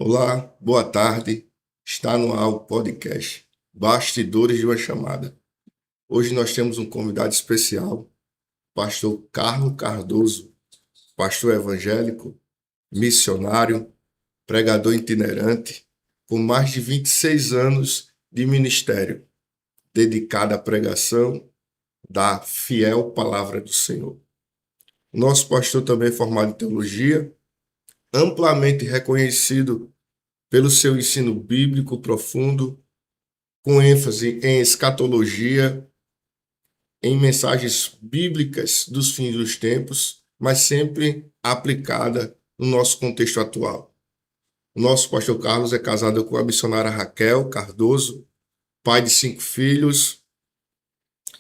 Olá, boa tarde. Está no ar o podcast Bastidores de uma Chamada. Hoje nós temos um convidado especial, pastor Carlos Cardoso, pastor evangélico, missionário, pregador itinerante, com mais de 26 anos de ministério, dedicado à pregação da fiel palavra do Senhor. Nosso pastor também é formado em teologia, amplamente reconhecido pelo seu ensino bíblico profundo, com ênfase em escatologia, em mensagens bíblicas dos fins dos tempos, mas sempre aplicada no nosso contexto atual. O nosso pastor Carlos é casado com a missionária Raquel Cardoso, pai de 5 filhos,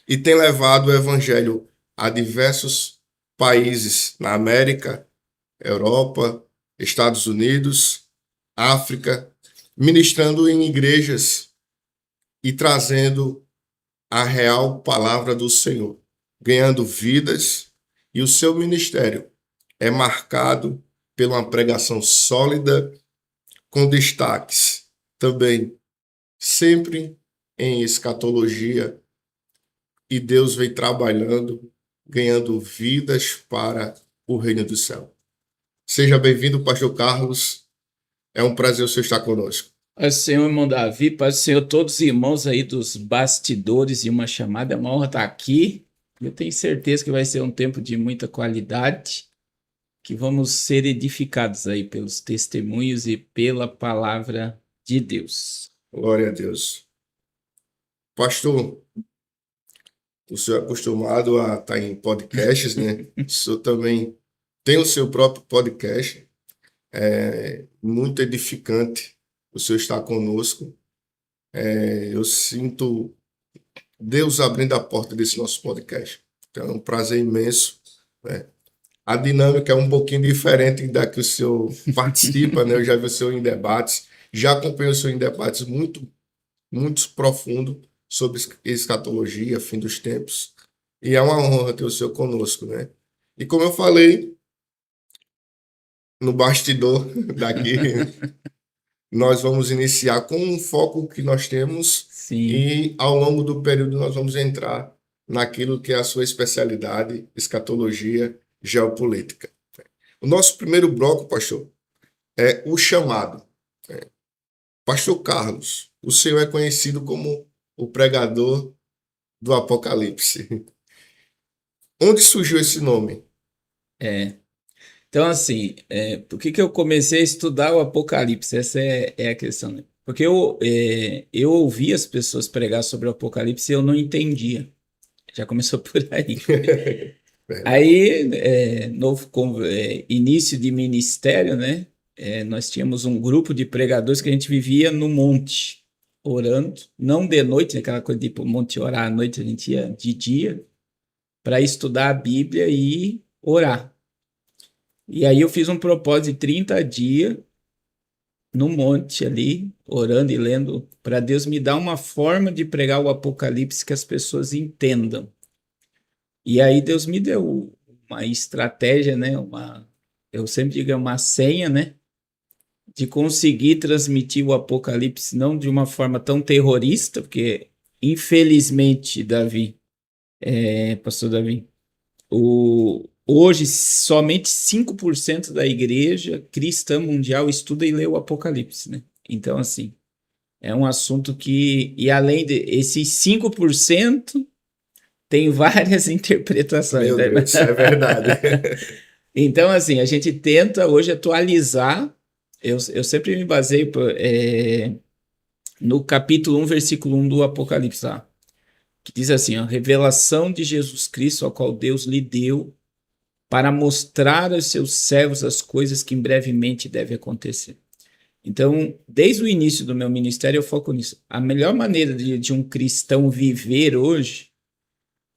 e tem levado o evangelho a diversos países na América, Europa, Estados Unidos, África, ministrando em igrejas e trazendo a real palavra do Senhor, ganhando vidas, e o seu ministério é marcado por uma pregação sólida, com destaques também sempre em escatologia, e Deus vem trabalhando, ganhando vidas para o reino do céu. Seja bem-vindo, pastor Carlos. É um prazer o senhor estar conosco. Paz do Senhor, irmão Davi, paz do Senhor, todos os irmãos aí dos bastidores de uma chamada, é uma honra estar aqui. Eu tenho certeza que vai ser um tempo de muita qualidade, que vamos ser edificados aí pelos testemunhos e pela palavra de Deus. Glória a Deus. Pastor, o senhor é acostumado a estar em podcasts, né? O senhor também tem o seu próprio podcast. É muito edificante o senhor estar conosco. Eu sinto Deus abrindo a porta desse nosso podcast. Então é um prazer imenso, né? A dinâmica é um pouquinho diferente da que o senhor participa, né? Eu já vi o senhor em debates, já acompanhei o senhor em debates muito profundos sobre escatologia, fim dos tempos. E é uma honra ter o senhor conosco, né? E como eu falei no bastidor daqui, nós vamos iniciar com um foco que nós temos. Sim, E ao longo do período nós vamos entrar naquilo que é a sua especialidade, escatologia geopolítica. O nosso primeiro bloco, pastor, é o chamado. Pastor Carlos, o senhor é conhecido como o pregador do Apocalipse. Onde surgiu esse nome? Então assim, por que eu comecei a estudar o Apocalipse? Essa é a questão, né? Porque eu ouvi as pessoas pregar sobre o Apocalipse e eu não entendia. Já começou por aí. Aí, início de ministério, né? Nós tínhamos um grupo de pregadores que a gente vivia no monte, orando, não de noite, aquela coisa de ir para o monte orar à noite, a gente ia de dia para estudar a Bíblia e orar. E aí eu fiz um propósito de 30 dias no monte ali, orando e lendo, para Deus me dar uma forma de pregar o Apocalipse que as pessoas entendam. E aí Deus me deu uma estratégia, né? Eu sempre digo, é uma senha, né? De conseguir transmitir o Apocalipse não de uma forma tão terrorista, porque infelizmente, pastor Davi, hoje somente 5% da igreja cristã mundial estuda e lê o Apocalipse, né? Então, assim, é um assunto que, e além desses 5%, tem várias interpretações. Meu Deus, é verdade. Então, assim, a gente tenta hoje atualizar. Eu sempre me baseio no capítulo 1, versículo 1 do Apocalipse, lá, que diz assim: a revelação de Jesus Cristo, ao qual Deus lhe deu, para mostrar aos seus servos as coisas que em brevemente devem acontecer. Então, desde o início do meu ministério, eu foco nisso. A melhor maneira de um cristão viver hoje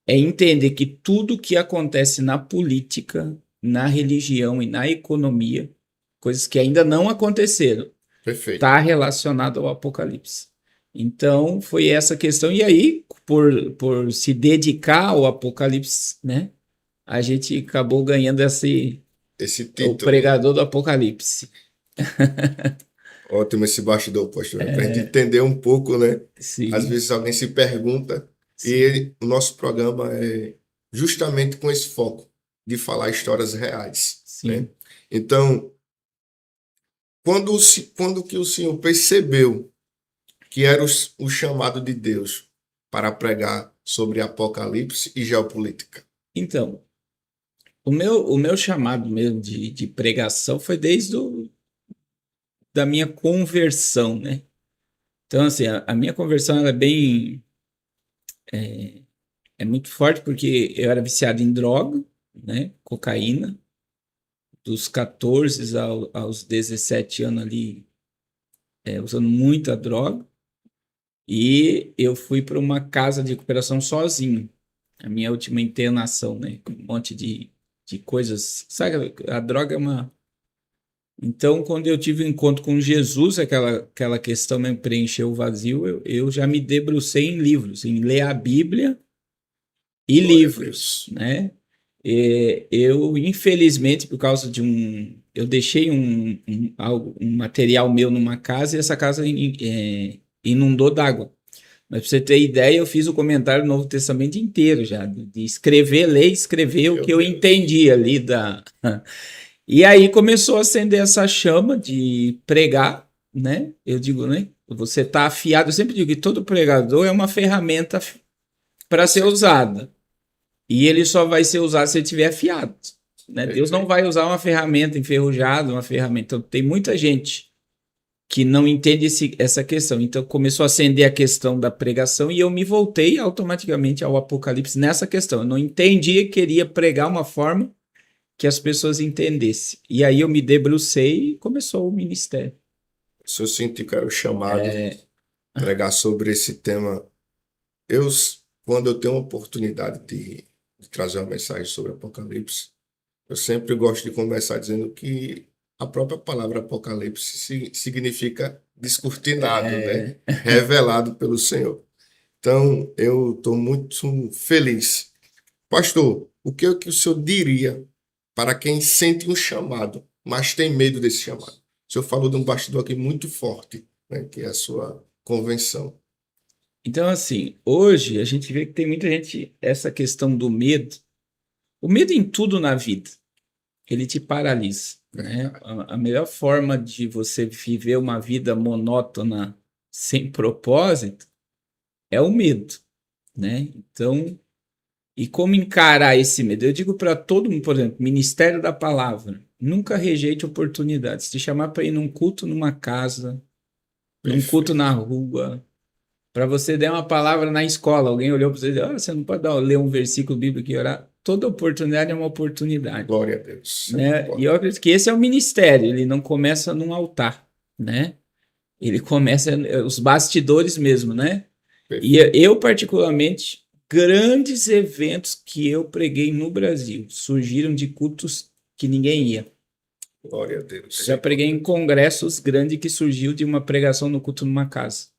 é entender que tudo que acontece na política, na religião e na economia, coisas que ainda não aconteceram, Perfeito. está relacionado ao Apocalipse. Então, foi essa questão. E aí, por se dedicar ao Apocalipse, né, a gente acabou ganhando Esse o título. pregador do Apocalipse. Ótimo esse bastidor, pastor. Para a gente entender um pouco, né? Sim, Às vezes alguém se pergunta, o nosso programa é justamente com esse foco de falar histórias reais, né? sim. Então, quando que o senhor percebeu que era o chamado de Deus para pregar sobre Apocalipse e geopolítica? Então, o meu chamado mesmo de pregação foi desde da minha conversão, né? Então, assim, a minha conversão ela é bem. É muito forte porque eu era viciado em droga, né? Cocaína. Dos 14 aos 17 anos ali, usando muita droga. E eu fui para uma casa de recuperação sozinho. A minha última internação, né? Com um monte de coisas. Sabe, a droga é uma. Então, quando eu tive um encontro com Jesus, aquela questão me preencheu o vazio, eu já me debrucei em livros, em ler a Bíblia e Glória a livros, né? Eu, infelizmente, por causa de eu deixei um material meu numa casa e essa casa inundou d'água. Mas para você ter ideia, eu fiz o comentário do Novo Testamento inteiro já, de escrever, ler e escrever o Meu que eu Deus. entendi ali da. E aí começou a acender essa chama de pregar, né? Eu digo, né? Você está afiado. Eu sempre digo que todo pregador é uma ferramenta para ser usada. E ele só vai ser usado se ele estiver afiado, né? Deus não vai usar uma ferramenta enferrujada, uma ferramenta. Então, tem muita gente que não entende essa questão. Então, começou a acender a questão da pregação e eu me voltei automaticamente ao Apocalipse nessa questão. Eu não entendia e queria pregar uma forma que as pessoas entendessem. E aí eu me debrucei e começou o ministério. Se eu sentir que era o chamado pregar sobre esse tema, eu, quando eu tenho a oportunidade de trazer uma mensagem sobre Apocalipse, eu sempre gosto de começar dizendo que a própria palavra Apocalipse significa descortinado, né? Revelado pelo Senhor. Então, eu estou muito feliz. Pastor, o que é que o senhor diria para quem sente um chamado, mas tem medo desse chamado? O senhor falou de um bastidor aqui muito forte, né? Que é a sua convenção. Então, assim, hoje a gente vê que tem muita gente, essa questão do medo, o medo em tudo na vida, ele te paralisa, né? A melhor forma de você viver uma vida monótona, sem propósito, é o medo, né? Então, e como encarar esse medo? Eu digo para todo mundo, por exemplo, Ministério da Palavra, nunca rejeite oportunidades. Se chamar para ir num culto numa casa, num culto na rua, para você dar uma palavra na escola, alguém olhou para você e disse, você não pode ler um versículo bíblico e orar. Toda oportunidade é uma oportunidade. Glória a Deus. Né? E eu acredito que esse é o ministério, ele não começa num altar, né? Ele começa os bastidores mesmo, né? E eu, particularmente, grandes eventos que eu preguei no Brasil surgiram de cultos que ninguém ia. Glória a Deus. Já preguei em congressos grandes que surgiu de uma pregação no culto numa casa.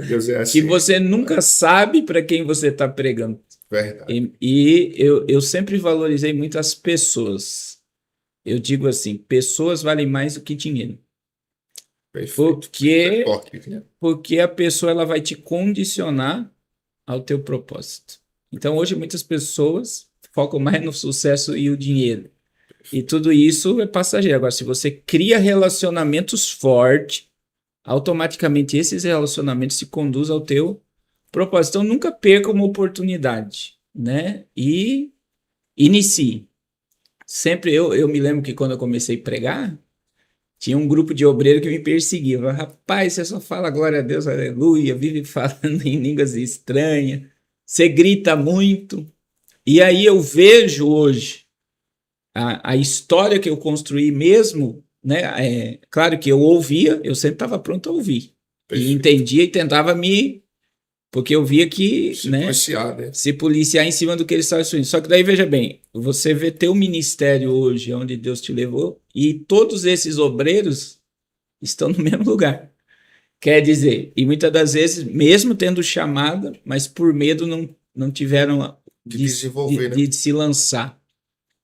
Deus é assim. Que você nunca sabe para quem você está pregando. Verdade. E eu sempre valorizei muito as pessoas. Eu digo assim, pessoas valem mais do que dinheiro. Perfeito. Porque a pessoa ela vai te condicionar ao teu propósito. Então, hoje, muitas pessoas focam mais no sucesso e o dinheiro. E tudo isso é passageiro. Agora, se você cria relacionamentos fortes, automaticamente esses relacionamentos se conduzem ao teu propósito. Então, nunca perca uma oportunidade, né? E inicie. Sempre eu me lembro que quando eu comecei a pregar, tinha um grupo de obreiros que me perseguia. Eu falava, rapaz, você só fala glória a Deus, aleluia, vive falando em línguas estranhas, você grita muito. E aí eu vejo hoje a história que eu construí mesmo, né? Claro que eu ouvia, eu sempre estava pronto a ouvir. Perfeito. E entendia e tentava porque eu via que se policiar em cima do que eles estavam estudando. Só que daí, veja bem, você vê teu ministério hoje, onde Deus te levou, e todos esses obreiros estão no mesmo lugar. Quer dizer, e muitas das vezes, mesmo tendo chamada, mas por medo não tiveram de se lançar.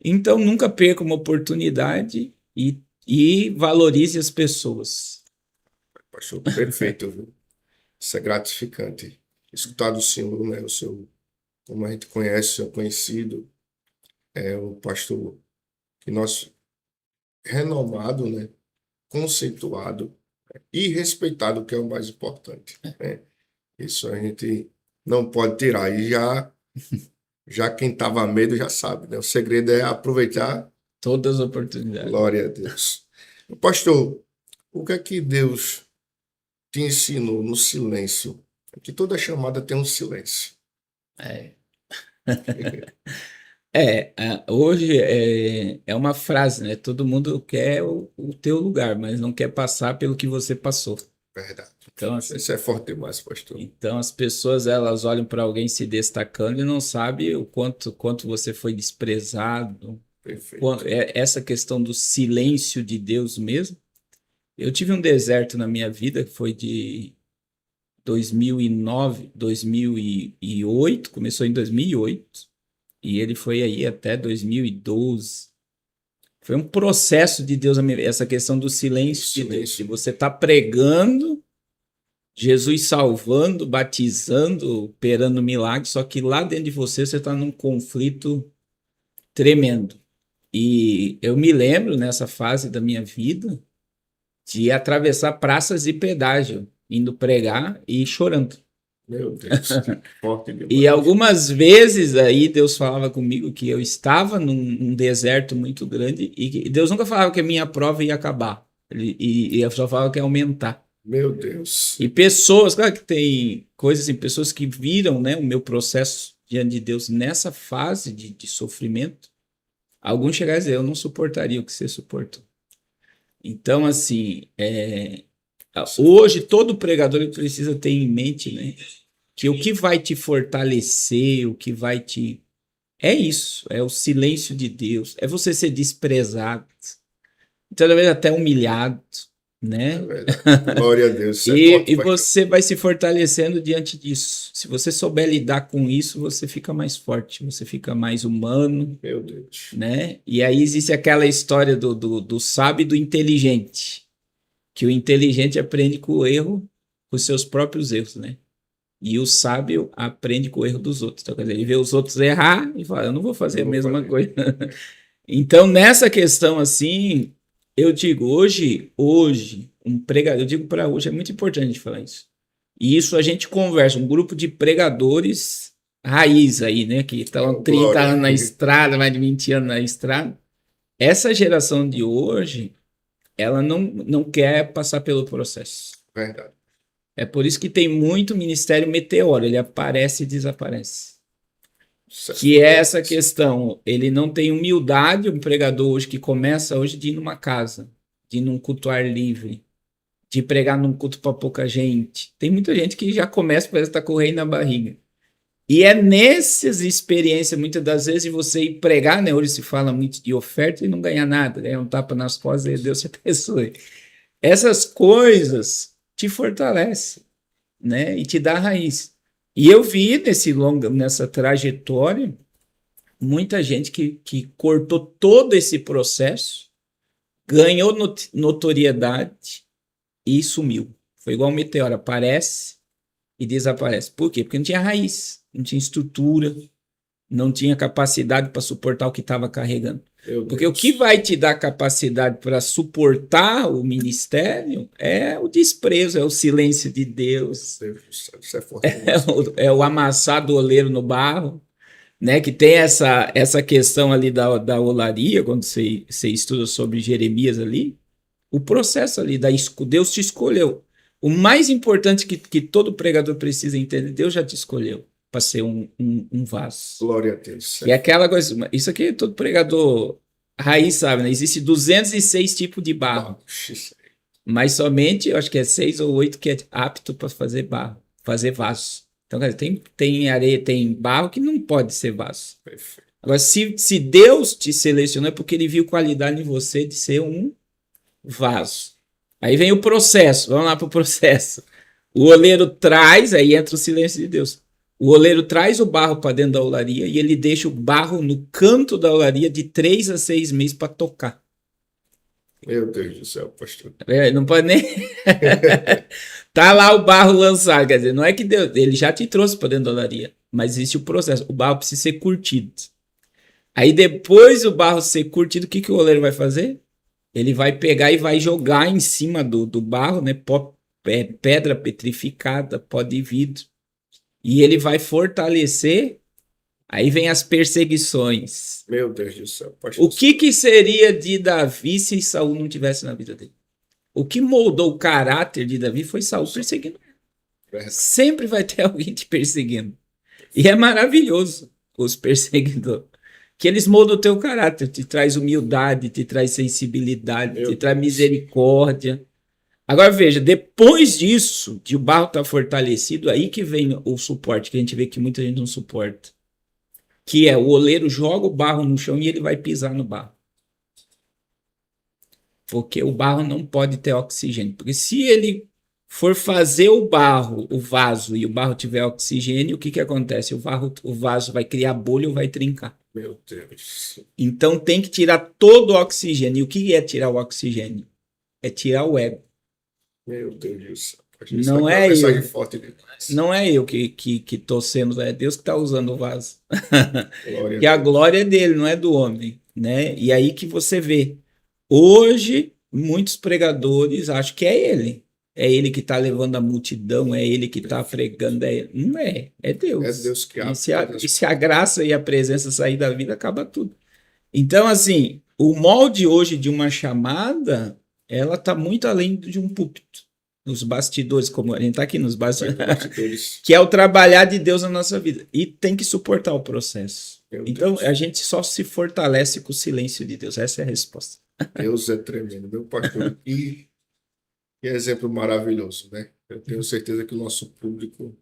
Então, nunca perca uma oportunidade e e valorize as pessoas. Pastor, perfeito, viu? Isso é gratificante. Escutar do Senhor, né? O seu, como a gente conhece, o seu conhecido, é um pastor que nós, renomado, né? Conceituado e respeitado, que é o mais importante, né? Isso a gente não pode tirar. E já quem estava a medo já sabe, né? O segredo é aproveitar. Todas as oportunidades. Glória a Deus. Pastor, o que é que Deus te ensinou no silêncio? Que toda chamada tem um silêncio. É. Hoje é uma frase, né? Todo mundo quer o teu lugar, mas não quer passar pelo que você passou. Verdade. Então, assim, Isso é forte demais, pastor. então as pessoas elas olham para alguém se destacando e não sabem o quanto você foi desprezado. Perfeito. Essa questão do silêncio de Deus mesmo. Eu tive um deserto na minha vida que foi de 2009, 2008, começou em 2008 e ele foi aí até 2012. Foi um processo de Deus, essa questão do silêncio de Deus. Se você está pregando, Jesus salvando, batizando, operando milagres, só que lá dentro de você está num conflito tremendo. E eu me lembro nessa fase da minha vida de atravessar praças de pedágio, indo pregar e chorando. Meu Deus, forte demais. E algumas vezes aí Deus falava comigo que eu estava num deserto muito grande e que Deus nunca falava que a minha prova ia acabar. E eu só falava que ia aumentar. Meu Deus. E pessoas, claro que tem coisas assim, pessoas que viram, né, o meu processo diante de Deus nessa fase de sofrimento. Alguns chegaram a dizer, eu não suportaria o que você suportou. Então, assim, hoje todo pregador ele precisa ter em mente, né, que o que vai te fortalecer, o que vai te... É isso, é o silêncio de Deus, é você ser desprezado, talvez até humilhado, né? É verdade. Glória a Deus. Isso é E forte, pastor. você vai se fortalecendo diante disso. Se você souber lidar com isso, você fica mais forte, você fica mais humano, Meu Deus. né? E aí existe aquela história do sábio e do inteligente, que o inteligente aprende com o erro, com os seus próprios erros, né? E o sábio aprende com o erro dos outros. Então, quer dizer, ele vê os outros errar e fala, eu não vou fazer a mesma coisa. Então, nessa questão assim, eu digo, hoje, um pregador, eu digo para hoje, é muito importante a gente falar isso. E isso a gente conversa, um grupo de pregadores raiz aí, né? Que estão 30 anos na estrada, mais de 20 anos na estrada. Essa geração de hoje, ela não quer passar pelo processo. Verdade. É por isso que tem muito ministério meteoro, ele aparece e desaparece. Que é essa questão, ele não tem humildade, um pregador hoje que começa hoje de ir numa casa, de ir num culto ar livre, de pregar num culto para pouca gente. Tem muita gente que já começa, parece que está com o rei na barriga. E é nessas experiências, muitas das vezes, de você ir pregar, né? Hoje se fala muito de oferta e não ganhar nada, ganhar um tapa nas costas e Deus te abençoe. Essas coisas te fortalecem, né? E te dá raiz. E eu vi nessa trajetória muita gente que cortou todo esse processo, ganhou notoriedade e sumiu. Foi igual um meteoro, aparece e desaparece. Por quê? Porque não tinha raiz, não tinha estrutura, não tinha capacidade para suportar o que estava carregando. Porque o que vai te dar capacidade para suportar o ministério é o desprezo, é o silêncio de Deus, Isso é forte. é o amassar do oleiro no barro, né? Que tem essa questão ali da olaria, quando você estuda sobre Jeremias ali, o processo ali, Deus te escolheu. O mais importante que todo pregador precisa entender, Deus já te escolheu para ser um vaso. Glória a Deus. E aquela coisa, isso aqui todo pregador raiz sabe, né? Existe 206 tipos de barro, mas somente, eu acho que é 6 ou 8 que é apto para fazer barro, fazer vaso. Então, tem areia, tem barro que não pode ser vaso. Perfeito. Agora, se Deus te selecionou, é porque ele viu qualidade em você de ser um vaso. Aí vem o processo, vamos lá para o processo. O oleiro traz, aí entra o silêncio de Deus. O oleiro traz o barro para dentro da olaria e ele deixa o barro no canto da olaria de 3 a 6 meses para tocar. Meu Deus do céu, pastor. Não pode nem. Tá lá o barro lançado. Quer dizer, não é que Deus. Ele já te trouxe para dentro da olaria. Mas existe o processo. O barro precisa ser curtido. Aí depois o barro ser curtido, o que, que o oleiro vai fazer? Ele vai pegar e vai jogar em cima do barro, né? Pedra petrificada, pó de vidro. E ele vai fortalecer. Aí vem as perseguições. Meu Deus do céu, pastor. O que seria de Davi se Saul não tivesse na vida dele? O que moldou o caráter de Davi foi Saul perseguindo. Sempre vai ter alguém te perseguindo. E é maravilhoso os perseguidores. Que eles moldam o teu caráter, te traz humildade, te traz sensibilidade, te traz misericórdia. Agora veja, depois disso, de o barro estar fortalecido, aí que vem o suporte, que a gente vê que muita gente não suporta. Que é o oleiro joga o barro no chão e ele vai pisar no barro. Porque o barro não pode ter oxigênio. Porque se ele for fazer o barro, o vaso, e o barro tiver oxigênio, o que, que acontece? O vaso vai criar bolha ou vai trincar. Meu Deus. Então tem que tirar todo o oxigênio. E o que é tirar o oxigênio? É tirar o ego. Meu Deus do céu. Não é eu. Forte demais. Não é eu que estou sendo, é Deus que está usando o vaso. Glória que a glória é dele, não é do homem. Né? E aí que você vê. Hoje, muitos pregadores acham que é ele. É ele que está levando a multidão, é ele que está pregando. Não é, é Deus. É Deus que abre. E se a graça e a presença sair da vida, acaba tudo. Então, assim, o molde hoje de uma chamada, ela está muito além de um púlpito. Nos bastidores, como a gente está aqui nos bastidores, que é o trabalhar de Deus na nossa vida. E tem que suportar o processo. Então, a gente só se fortalece com o silêncio de Deus. Essa é a resposta. Deus é tremendo, meu pastor. Que exemplo maravilhoso, né? Eu tenho certeza que o nosso público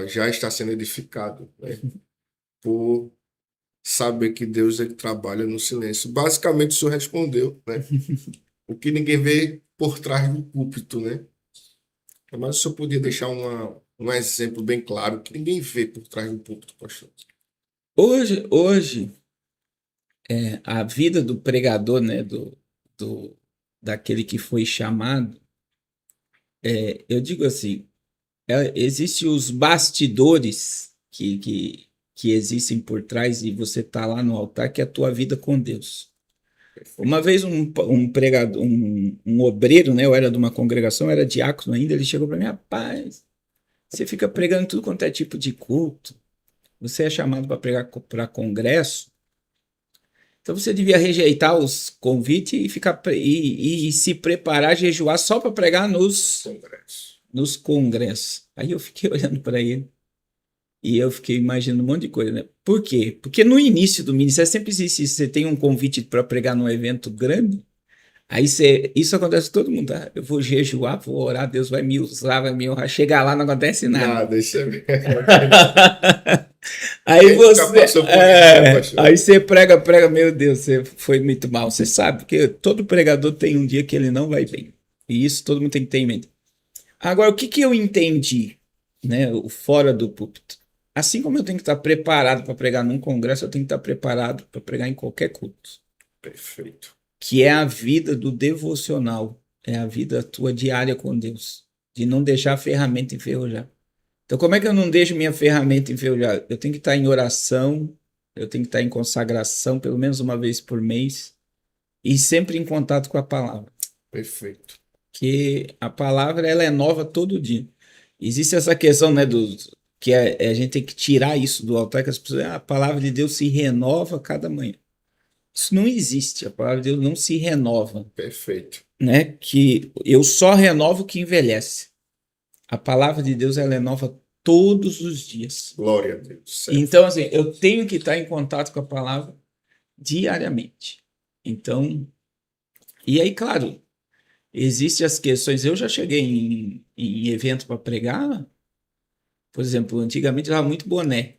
já está sendo edificado, né? Por saber que Deus ele trabalha no silêncio. Basicamente, o senhor respondeu, né? O que ninguém vê por trás do púlpito, né? Mas o senhor podia deixar um exemplo bem claro que ninguém vê por trás do púlpito, pastor. Hoje a vida do pregador, né, daquele que foi chamado, eu digo assim, existem os bastidores que existem por trás e você está lá no altar, que é a tua vida com Deus. Uma vez um pregador, um obreiro, né, eu era de uma congregação, era diácono ainda, ele chegou para mim, rapaz, você fica pregando tudo quanto é tipo de culto, você é chamado para pregar para congresso, então você devia rejeitar os convites e ficar e se preparar, jejuar só para pregar nos congressos. Aí eu fiquei olhando para ele e eu fiquei imaginando um monte de coisa, né? Por quê? Porque no início do ministério sempre existe isso. Você tem um convite para pregar num evento grande, aí isso acontece com todo mundo, tá? Eu vou jejuar, vou orar, Deus vai me usar, vai me honrar. Chegar lá não acontece nada. Isso é mesmo. Aí aí você prega, meu Deus, você foi muito mal. Você sabe que todo pregador tem um dia que ele não vai bem. E isso todo mundo tem que ter em mente. Agora, o que eu entendi, né, o fora do púlpito? Assim como eu tenho que estar preparado para pregar num congresso, eu tenho que estar preparado para pregar em qualquer culto. Perfeito. Que é a vida do devocional, é a vida tua diária com Deus, de não deixar a ferramenta enferrujar. Então, como é que eu não deixo minha ferramenta enferrujar? Eu tenho que estar em oração, eu tenho que estar em consagração, pelo menos uma vez por mês, e sempre em contato com a palavra. Perfeito. Que a palavra ela é nova todo dia. Existe essa questão, né, que a gente tem que tirar isso do altar, que as pessoas, a palavra de Deus se renova cada manhã. Isso não existe, a palavra de Deus não se renova. Perfeito. Né? Que eu só renovo o que envelhece. A palavra de Deus ela é nova todos os dias. Glória a Deus. Certo. Então, assim, eu tenho que estar em contato com a palavra diariamente. Então, e aí, claro, existem as questões. Eu já cheguei em evento para pregar, por exemplo, antigamente eu usava muito boné.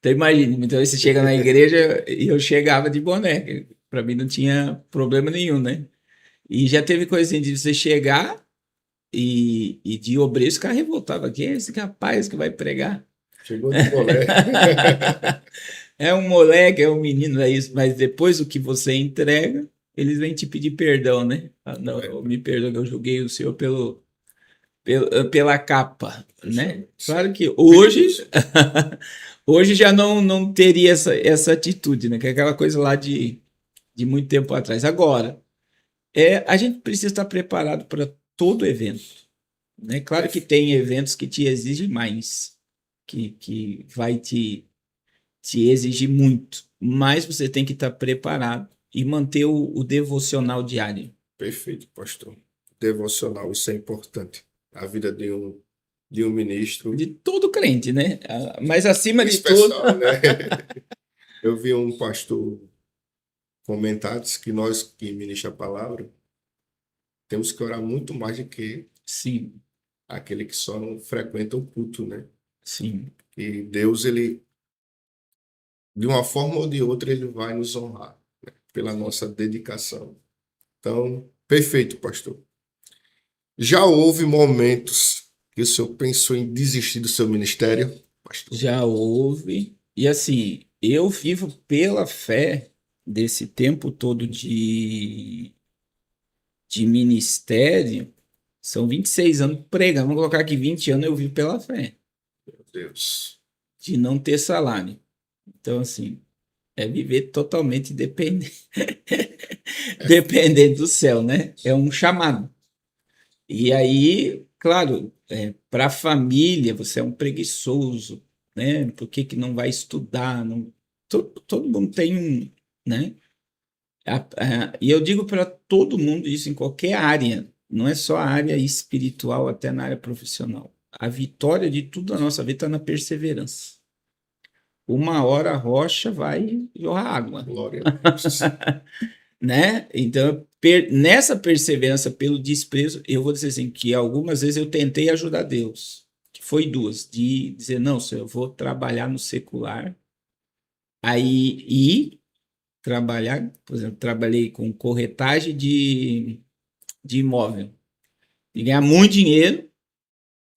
Então, imagine, então você chega na igreja e eu chegava de boné. Para mim não tinha problema nenhum, né? E já teve coisinha de você chegar e de obreiro ficar revoltado. Quem é esse rapaz que vai pregar? Chegou de boné. É um moleque, é um menino, é isso, mas depois o que você entrega, eles vêm te pedir perdão, né? Ah, não, me perdoa que eu julguei o senhor pela capa, né? Claro que hoje, hoje já não teria essa atitude, né? Que é aquela coisa lá de muito tempo atrás. Agora, a gente precisa estar preparado para todo evento, né? Claro que tem eventos que te exigem mais, que vai te exigir muito, mas você tem que estar preparado e manter o devocional diário. Perfeito, pastor. Devocional, isso é importante. A vida de um ministro. De todo crente, né? Mas acima de tudo. Especial, né? Eu vi um pastor comentar disse que nós que ministra a palavra temos que orar muito mais do que Sim, aquele que só não frequenta o culto, né? sim. E Deus, ele, de uma forma ou de outra, ele vai nos honrar, né? Pela nossa dedicação. Então, perfeito, pastor. Já houve momentos que o senhor pensou em desistir do seu ministério, pastor? Já houve. E assim, eu vivo pela fé desse tempo todo de ministério. São 26 anos pregando. Vamos colocar aqui 20 anos eu vivo pela fé. Meu Deus. De não ter salário. Então, assim, é viver totalmente dependente, dependente do céu, né? É um chamado. E aí, claro, para a família, você é um preguiçoso, né? Por que que não vai estudar? Não... todo mundo tem um, né? E eu digo para todo mundo isso em qualquer área, não é só a área espiritual, até na área profissional. A vitória de tudo na nossa vida está na perseverança. Uma hora a rocha vai jorrar água. Glória a Deus. Né? Então, nessa perseverança pelo desprezo, eu vou dizer assim, que algumas vezes eu tentei ajudar Deus, que foi duas, de dizer, não, senhor, eu vou trabalhar no secular, aí e trabalhar, por exemplo, trabalhei com corretagem de imóvel, e ganhar muito dinheiro,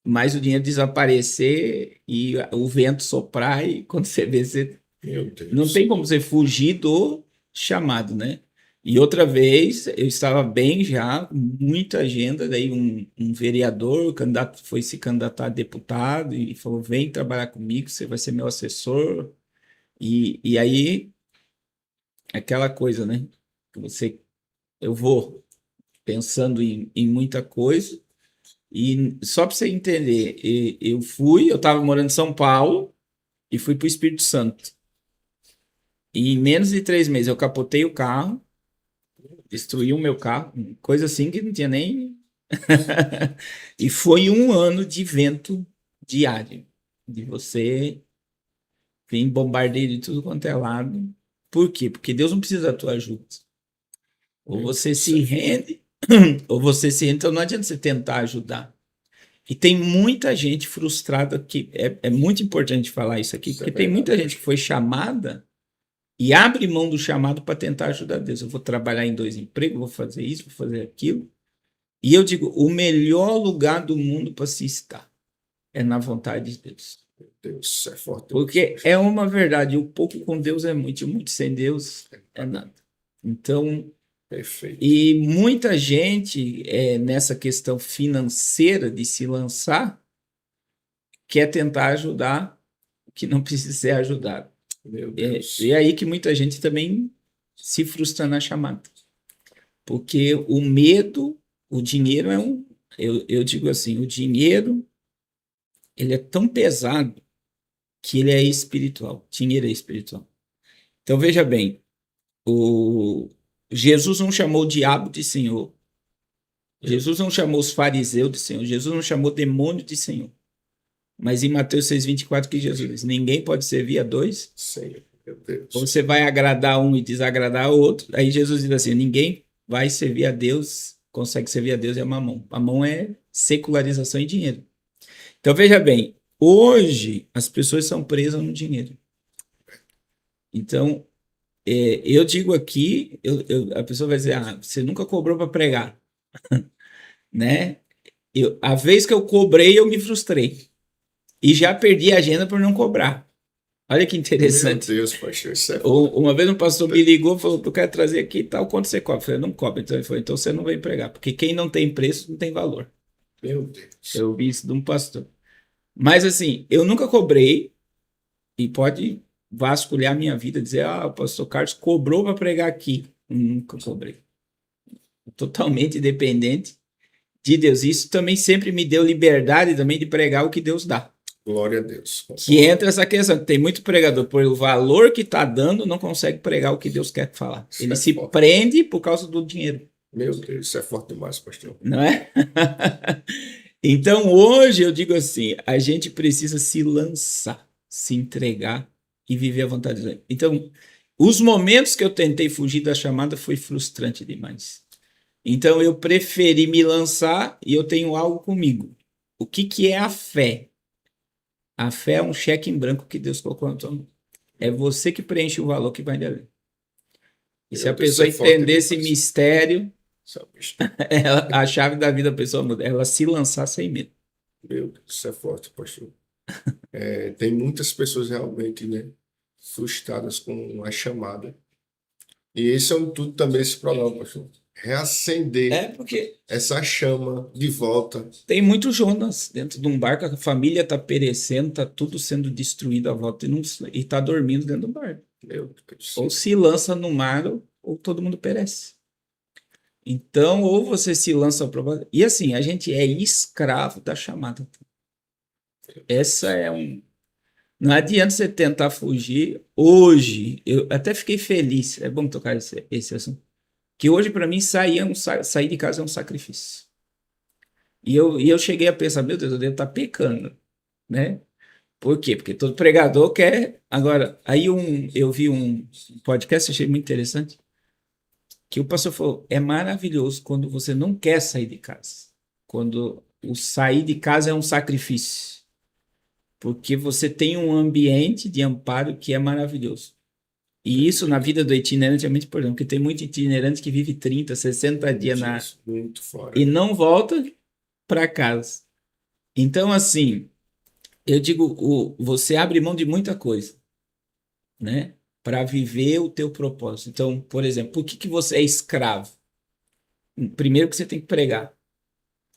mas o dinheiro desaparecer e o vento soprar, e quando você vê, você Meu Deus. não tem como você fugir do chamado, né? E outra vez, eu estava bem já, muita agenda, daí um vereador, candidato, foi se candidatar a deputado e falou, vem trabalhar comigo, você vai ser meu assessor. E aí, aquela coisa, né? Eu vou pensando em muita coisa, e só para você entender, eu estava morando em São Paulo e fui para o Espírito Santo. E em menos de 3 meses eu capotei o carro, destruí o meu carro, coisa assim que não tinha nem. E foi um ano de vento diário, de você vir bombardeio de tudo quanto é lado. Por quê? Porque Deus não precisa da tua ajuda. Ou você se rende, ou você se rende, então não adianta você tentar ajudar. E tem muita gente frustrada, que é muito importante falar isso aqui, porque tem muita gente que foi chamada e abre mão do chamado para tentar ajudar Deus. Eu vou trabalhar em 2 empregos, vou fazer isso, vou fazer aquilo. E eu digo, o melhor lugar do mundo para se estar é na vontade de Deus. Meu Deus, é forte. Porque é uma verdade, o pouco com Deus é muito, e muito sem Deus é nada. Então, Perfeito. e muita gente nessa questão financeira de se lançar quer tentar ajudar o que não precisa ser ajudado. Meu Deus. E é aí que muita gente também se frustra na chamada. Porque o medo, o dinheiro é um. Eu digo assim: o dinheiro ele é tão pesado que ele é espiritual. Dinheiro é espiritual. Então veja bem: Jesus não chamou o diabo de Senhor. Jesus não chamou os fariseus de Senhor. Jesus não chamou demônio de Senhor. Mas em Mateus 6,24, que Jesus diz: ninguém pode servir a dois. Senhor, meu Deus. Ou você vai agradar um e desagradar o outro. Aí Jesus diz assim: ninguém vai servir a Deus, consegue servir a Deus e a mamão. Mamão é secularização e dinheiro. Então veja bem, hoje as pessoas são presas no dinheiro. Então, eu digo aqui, a pessoa vai dizer, você nunca cobrou para pregar. Né? A vez que eu cobrei, eu me frustrei. E já perdi a agenda por não cobrar. Olha que Meu interessante. Deus, pastor, isso é Uma vez um pastor me ligou e falou: eu quero trazer aqui e tal, quanto você cobra? Eu falei: não cobra. Então ele falou: então você não vai empregar, porque quem não tem preço não tem valor. Meu Deus. Eu ouvi isso de um pastor. Mas assim, eu nunca cobrei, e pode vasculhar a minha vida, dizer: o pastor Carlos cobrou para pregar aqui. Nunca cobrei. Totalmente dependente de Deus. Isso também sempre me deu liberdade também de pregar o que Deus dá. Glória a Deus. Que Concordo. entra essa questão. Tem muito pregador, por o valor que está dando, não consegue pregar o que Deus quer falar. Isso Ele é se forte. prende por causa do dinheiro, Meu Deus, isso é forte demais, pastor. não é? Então hoje eu digo assim: a gente precisa se lançar, se entregar e viver a vontade de Deus. Então, os momentos que eu tentei fugir da chamada foi frustrante demais. Então eu preferi me lançar e eu tenho algo comigo. O que, que é a fé? A fé é um cheque em branco que Deus colocou na tua mão. É você que preenche o valor que vai dali. E se Meu a Deus, isso pessoa é forte entender esse demais. mistério, Isso é besta. a chave da vida da pessoa muda. Ela se lançar sem medo. Meu Deus, isso é forte, pastor. É, tem muitas pessoas realmente, né, frustradas com a chamada. E esse é um tudo também esse programa, pastor. É Reacender porque essa chama de volta. tem muito Jonas dentro de um barco, a família está perecendo, está tudo sendo destruído à volta e está dormindo dentro do barco. Meu Deus. Ou se lança no mar ou todo mundo perece. Então, ou você se lança para. E assim, a gente é escravo da chamada. Essa é um. Não adianta você tentar fugir. Hoje, eu até fiquei feliz. É bom tocar esse assunto. Que hoje, para mim, sair de casa é um sacrifício. E eu cheguei a pensar: meu Deus, eu devo estar pecando, né? Por quê? Porque todo pregador quer. Agora, eu vi um podcast, achei muito interessante, que o pastor falou: é maravilhoso quando você não quer sair de casa. Quando o sair de casa é um sacrifício. Porque você tem um ambiente de amparo que é maravilhoso. E isso na vida do itinerante é muito importante, porque tem muito itinerante que vive 30, 60 dias Muito fora. e não volta para casa. Então, assim, eu digo, você abre mão de muita coisa, né? Para viver o teu propósito. Então, por exemplo, por que você é escravo? Primeiro que você tem que pregar.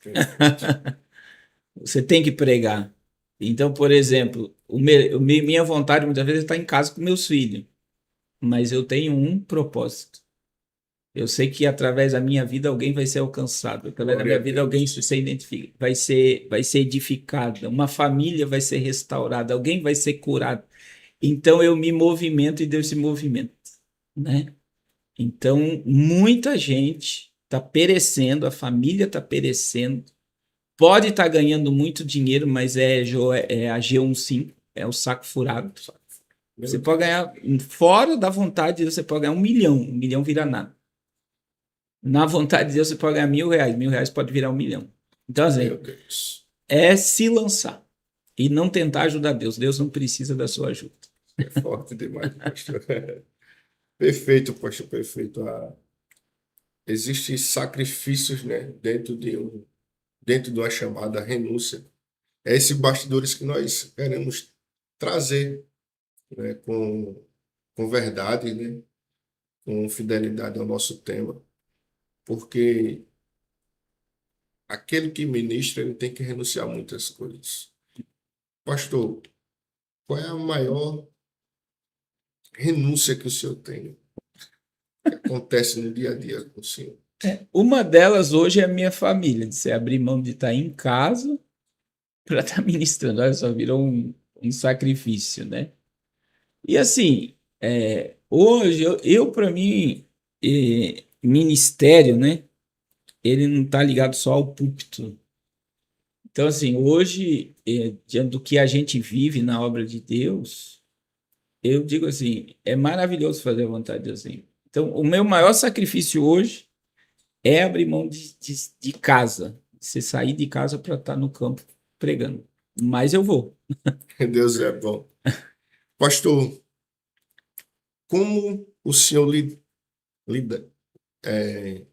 Perfeito. Você tem que pregar. Então, por exemplo, minha vontade muitas vezes é estar em casa com meus filhos, mas eu tenho um propósito. Eu sei que através da minha vida alguém vai ser alcançado, através da Glória a minha vida alguém Deus. se identifica, vai ser edificada, uma família vai ser restaurada, alguém vai ser curado. Então eu me movimento e Deus se movimenta, né? Então muita gente está perecendo, a família está perecendo, pode estar ganhando muito dinheiro, mas é a G15, é o saco furado. Meu Você pode Deus. ganhar, fora da vontade, você pode ganhar 1 milhão vira nada. Na vontade de Deus, você pode ganhar R$ 1.000, R$ 1.000 pode virar 1 milhão. Então, Meu assim, Deus. é se lançar e não tentar ajudar Deus. Deus não precisa da sua ajuda. É forte demais, pastor. Perfeito, pastor, perfeito. Existem sacrifícios, né, dentro de uma chamada renúncia. É esses bastidores que nós queremos trazer, né, com verdade, né, com fidelidade ao nosso tema, porque aquele que ministra, ele tem que renunciar a muitas coisas. Pastor, qual é a maior renúncia que o senhor tem, que acontece no dia a dia com o senhor? Uma delas hoje é a minha família, de você abrir mão de estar em casa para estar ministrando. Olha só, virou um sacrifício, né? E assim, hoje, eu para mim, ministério, né? Ele não está ligado só ao púlpito. Então, assim, hoje, diante do que a gente vive na obra de Deus, eu digo assim, é maravilhoso fazer a vontade de Deus. Assim. Então, o meu maior sacrifício hoje é abrir mão de casa. Você sair de casa para estar no campo pregando. Mas eu vou. Deus é bom. Pastor, como o senhor lida, é,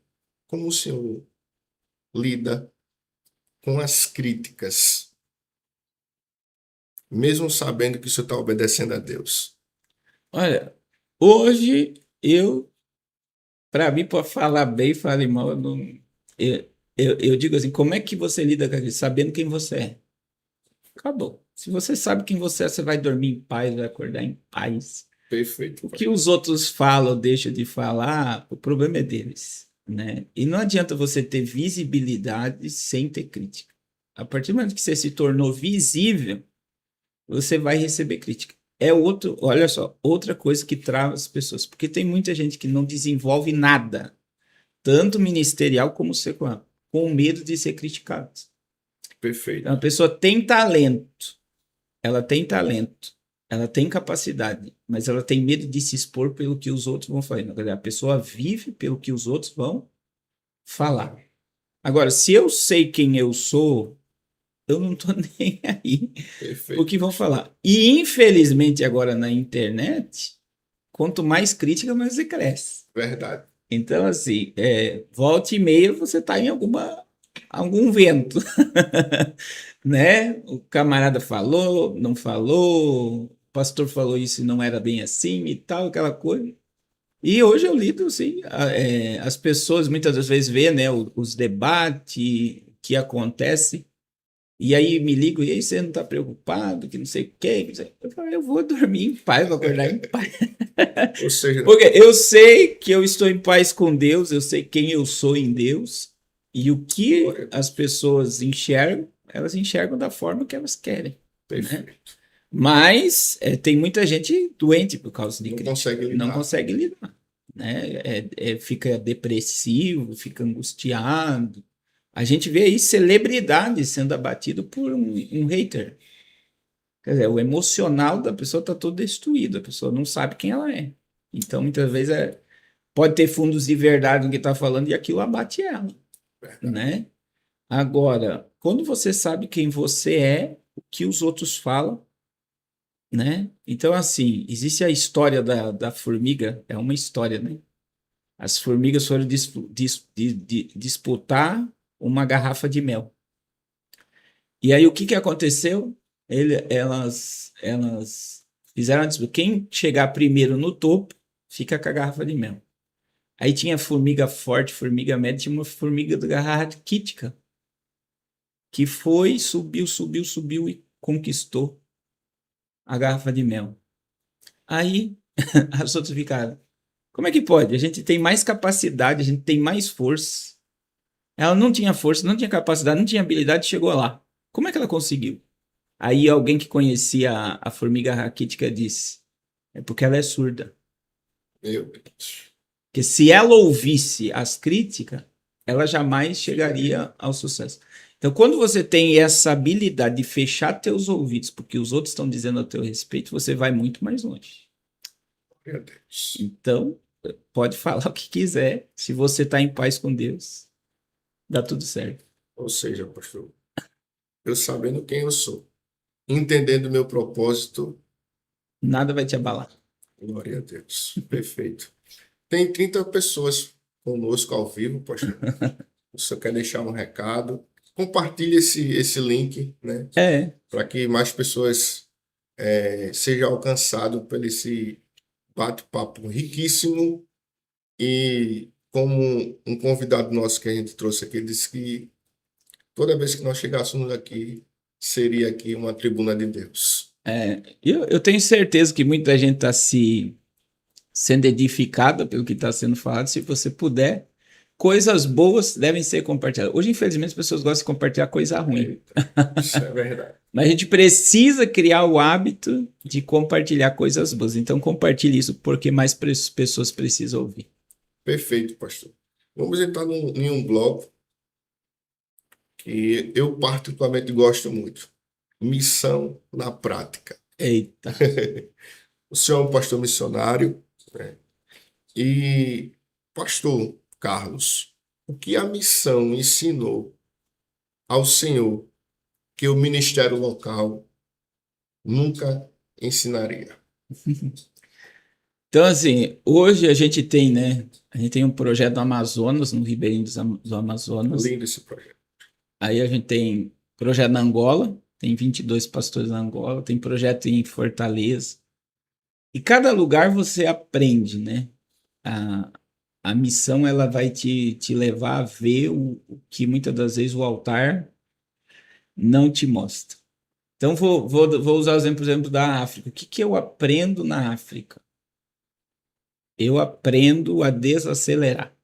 como o senhor lida com as críticas mesmo sabendo que o senhor está obedecendo a Deus? Olha, hoje para mim, para falar bem, falar mal, eu, eu digo assim, como é que você lida com aquilo? Sabendo quem você é. Acabou. Se você sabe quem você é, você vai dormir em paz, vai acordar em paz. Perfeito, O que pastor. os outros falam ou deixam de falar, o problema é deles, né? E não adianta você ter visibilidade sem ter crítica. A partir do momento que você se tornou visível, você vai receber crítica. É outro, olha só, outra coisa que trava as pessoas, porque tem muita gente que não desenvolve nada, tanto ministerial como secular, com medo de ser criticado. Então, a Perfeito. pessoa tem talento, ela tem talento, ela tem capacidade, mas ela tem medo de se expor pelo que os outros vão fazer. A pessoa vive pelo que os outros vão falar. Agora, se eu sei quem eu sou, eu não estou nem aí o que Perfeito. vão falar. E, infelizmente, agora na internet, quanto mais crítica, mais você cresce. Verdade. Então, assim, volta e meia você está em algum vento, né? O camarada falou, não falou, o pastor falou isso e não era bem assim e tal, aquela coisa. E hoje eu lido, assim, as pessoas muitas das vezes vê, né, os debates que acontecem, e aí me ligam, e aí você não está preocupado, que não sei o quê. Eu falo, eu vou dormir em paz, vou acordar em paz. Ou seja, Porque eu sei que eu estou em paz com Deus, eu sei quem eu sou em Deus, e o que glória a as Deus. pessoas enxergam, elas enxergam da forma que elas querem, né? Perfeito. Mas tem muita gente doente por causa de Não crítica, consegue não lidar. consegue lidar, né? Fica depressivo, fica angustiado. A gente vê aí celebridades sendo abatido por um hater. Quer dizer, o emocional da pessoa está todo destruído, a pessoa não sabe quem ela é. Então, muitas vezes, pode ter fundos de verdade no que está falando e aquilo abate ela, Verdade. né? Agora, quando você sabe quem você é, o que os outros falam, né? Então, assim, existe a história da formiga, é uma história, né? As formigas foram disputar uma garrafa de mel. E aí, o que que aconteceu? Elas fizeram a disputa. Quem chegar primeiro no topo, fica com a garrafa de mel. Aí tinha formiga forte, formiga média, tinha uma formiga da garrafa raquítica, que foi, subiu e conquistou a garrafa de mel. Aí as outras ficaram, como é que pode? A gente tem mais capacidade, a gente tem mais força. Ela não tinha força, não tinha capacidade, não tinha habilidade, chegou lá. Como é que ela conseguiu? Aí alguém que conhecia a formiga raquítica disse, é porque ela é surda. Meu Deus. Porque se ela ouvisse as críticas, ela jamais chegaria ao sucesso. Então, quando você tem essa habilidade de fechar teus ouvidos, porque os outros estão dizendo a teu respeito, você vai muito mais longe. Meu Deus. Então, pode falar o que quiser. Se você está em paz com Deus, dá tudo certo. Ou seja, pastor, eu sabendo quem eu sou, entendendo o meu propósito, Nada vai te abalar. glória a Deus. Perfeito. Tem 30 pessoas conosco ao vivo, pastor. Você quer deixar um recado? Compartilhe esse link, né? É, Para que mais pessoas sejam alcançadas por esse bate-papo riquíssimo. E como um convidado nosso que a gente trouxe aqui disse que toda vez que nós chegássemos aqui, seria aqui uma tribuna de Deus. eu tenho certeza que muita gente está sendo edificada pelo que está sendo falado. Se você puder, coisas boas devem ser compartilhadas. Hoje, infelizmente, as pessoas gostam de compartilhar coisa ruim. Isso é verdade. Mas a gente precisa criar o hábito de compartilhar coisas boas. Então, compartilhe isso, porque mais pessoas precisam ouvir. Perfeito, pastor. Vamos entrar em um bloco que eu particularmente gosto muito. Missão na prática. Eita. O senhor é um pastor missionário, né? E, pastor Carlos, o que a missão ensinou ao senhor que o ministério local nunca ensinaria? Então, assim, hoje a gente tem, né? A gente tem um projeto no Amazonas, no Ribeirinho do Amazonas. Lindo esse projeto. Aí a gente tem projeto na Angola, tem 22 pastores na Angola, tem projeto em Fortaleza. E cada lugar você aprende, né? A missão ela vai te levar a ver o que muitas das vezes o altar não te mostra. Então, vou usar o exemplo, por exemplo, da África. O que eu aprendo na África? Eu aprendo a desacelerar.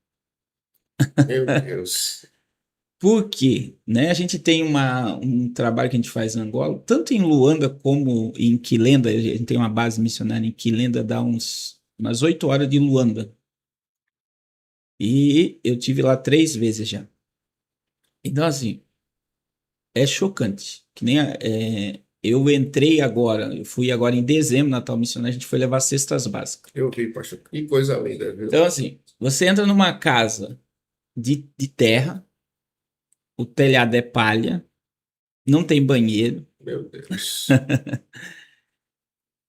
Meu Deus. Por quê? Né? A gente tem um trabalho que a gente faz em Angola, tanto em Luanda como em Quilenda. A gente tem uma base missionária em Quilenda, dá umas 8 horas de Luanda. E eu tive lá 3 vezes já. Então, assim, é chocante. Que nem eu entrei agora, eu fui agora em dezembro, Natal Missionário, a gente foi levar cestas básicas. Eu vi, pastor. Que coisa linda, viu? Então, assim, você entra numa casa de terra, o telhado é palha, não tem banheiro, Meu Deus.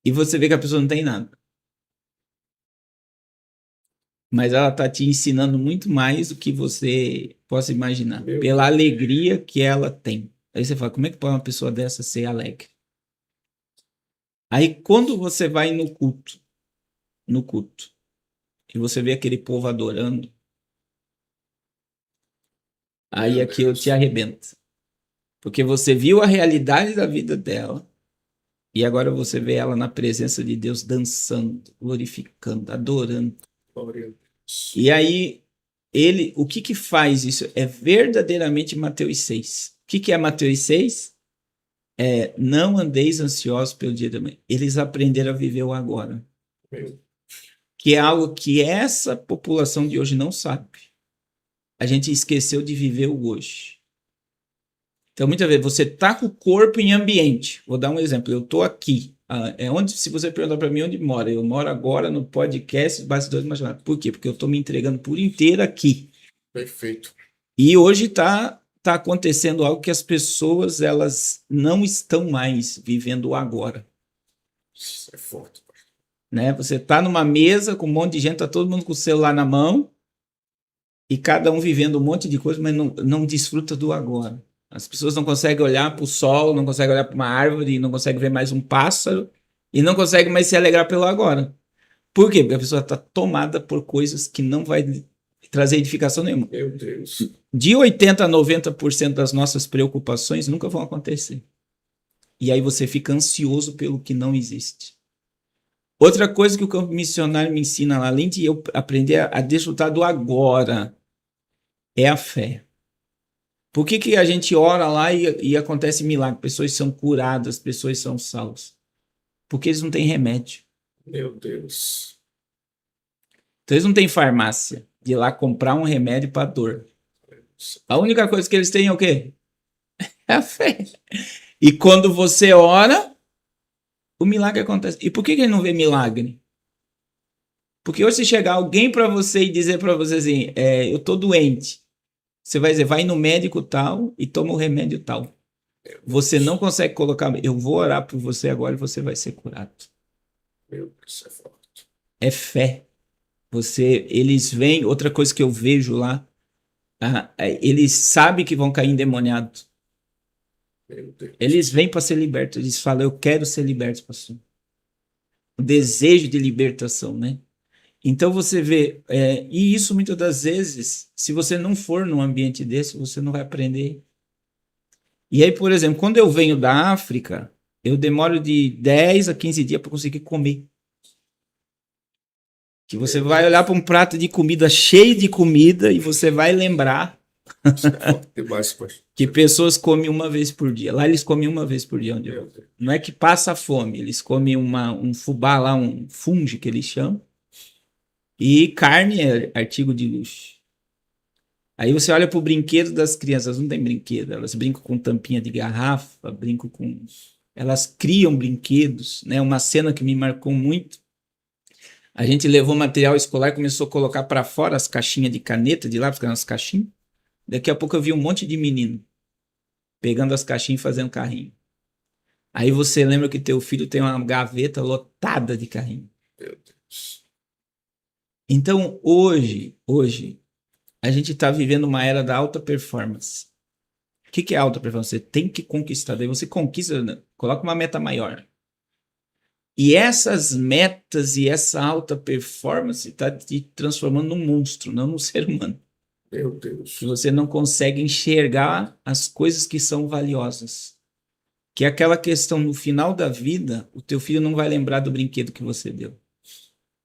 e você vê que a pessoa não tem nada. Mas ela está te ensinando muito mais do que você possa imaginar, Meu pela alegria que ela tem. Aí você fala, como é que pode uma pessoa dessa ser alegre? Aí quando você vai no culto, e você vê aquele povo adorando, aí Meu aquilo Deus. te arrebenta. Porque você viu a realidade da vida dela, e agora você vê ela na presença de Deus dançando, glorificando, adorando. Glória a Deus. E aí, o que faz isso? É verdadeiramente Mateus 6. O que é Mateus 6? Não andeis ansiosos pelo dia da manhã. Eles aprenderam a viver o agora. Meu. Que é algo que essa população de hoje não sabe. A gente esqueceu de viver o hoje. Então, muitas vezes, você está com o corpo em ambiente. Vou dar um exemplo. Eu estou aqui. Se você perguntar para mim onde mora, eu moro agora no podcast Bastidores Imaginários. Por quê? Porque eu estou me entregando por inteiro aqui. Perfeito. E hoje está acontecendo algo que as pessoas elas não estão mais vivendo o agora. Isso é forte, pastor. Né? Você está numa mesa com um monte de gente, está todo mundo com o celular na mão e cada um vivendo um monte de coisa, mas não desfruta do agora. As pessoas não conseguem olhar para o sol, não conseguem olhar para uma árvore, não conseguem ver mais um pássaro e não conseguem mais se alegrar pelo agora. Por quê? Porque a pessoa está tomada por coisas que não vai trazer edificação nenhuma. Meu Deus. De 80% a 90% das nossas preocupações nunca vão acontecer. E aí você fica ansioso pelo que não existe. Outra coisa que o campo missionário me ensina, além de eu aprender a desfrutar do agora, é a fé. Por que a gente ora lá e acontece milagre? Pessoas são curadas, pessoas são salvas. Porque eles não têm remédio. Meu Deus. Então eles não têm farmácia de ir lá comprar um remédio para dor. A única coisa que eles têm é o quê? É a fé. E quando você ora, o milagre acontece. E por que ele não vê milagre? Porque hoje se chegar alguém para você e dizer para você assim, eu tô doente, você vai dizer, vai no médico tal e toma o remédio tal. Você não consegue colocar, eu vou orar por você agora e você vai ser curado. Meu Deus, é forte. É fé. Eles vêm, outra coisa que eu vejo lá, eles sabem que vão cair endemoniados. Meu Deus. Eles vêm para ser libertos, eles falam, eu quero ser liberto, pastor. O desejo de libertação, né? Então você vê, e isso muitas das vezes, se você não for num ambiente desse, você não vai aprender. E aí, por exemplo, quando eu venho da África, eu demoro de 10 a 15 dias para conseguir comer. Que você vai olhar para um prato de comida cheio de comida e você vai lembrar Isso é forte demais, pastor. que pessoas comem uma vez por dia. Lá eles comem uma vez por dia onde eu Meu vou. Deus. Não é que passa fome, eles comem um fubá lá, um fungo que eles chamam. E carne é artigo de luxo. Aí você olha para o brinquedo das crianças, não tem brinquedo, elas brincam com tampinha de garrafa, brincam com... Elas criam brinquedos, né? Uma cena que me marcou muito, a gente levou material escolar e começou a colocar para fora as caixinhas de caneta de lápis, as caixinhas. Daqui a pouco eu vi um monte de menino pegando as caixinhas e fazendo carrinho. Aí você lembra que teu filho tem uma gaveta lotada de carrinho. Meu Deus. Então, hoje, a gente está vivendo uma era da alta performance. que é alta performance? Você tem que conquistar. Daí você conquista, né? Coloca uma meta maior. E essas metas e essa alta performance está te transformando num monstro, não num ser humano. Meu Deus. Que você não consegue enxergar as coisas que são valiosas. Que é aquela questão, no final da vida, o teu filho não vai lembrar do brinquedo que você deu.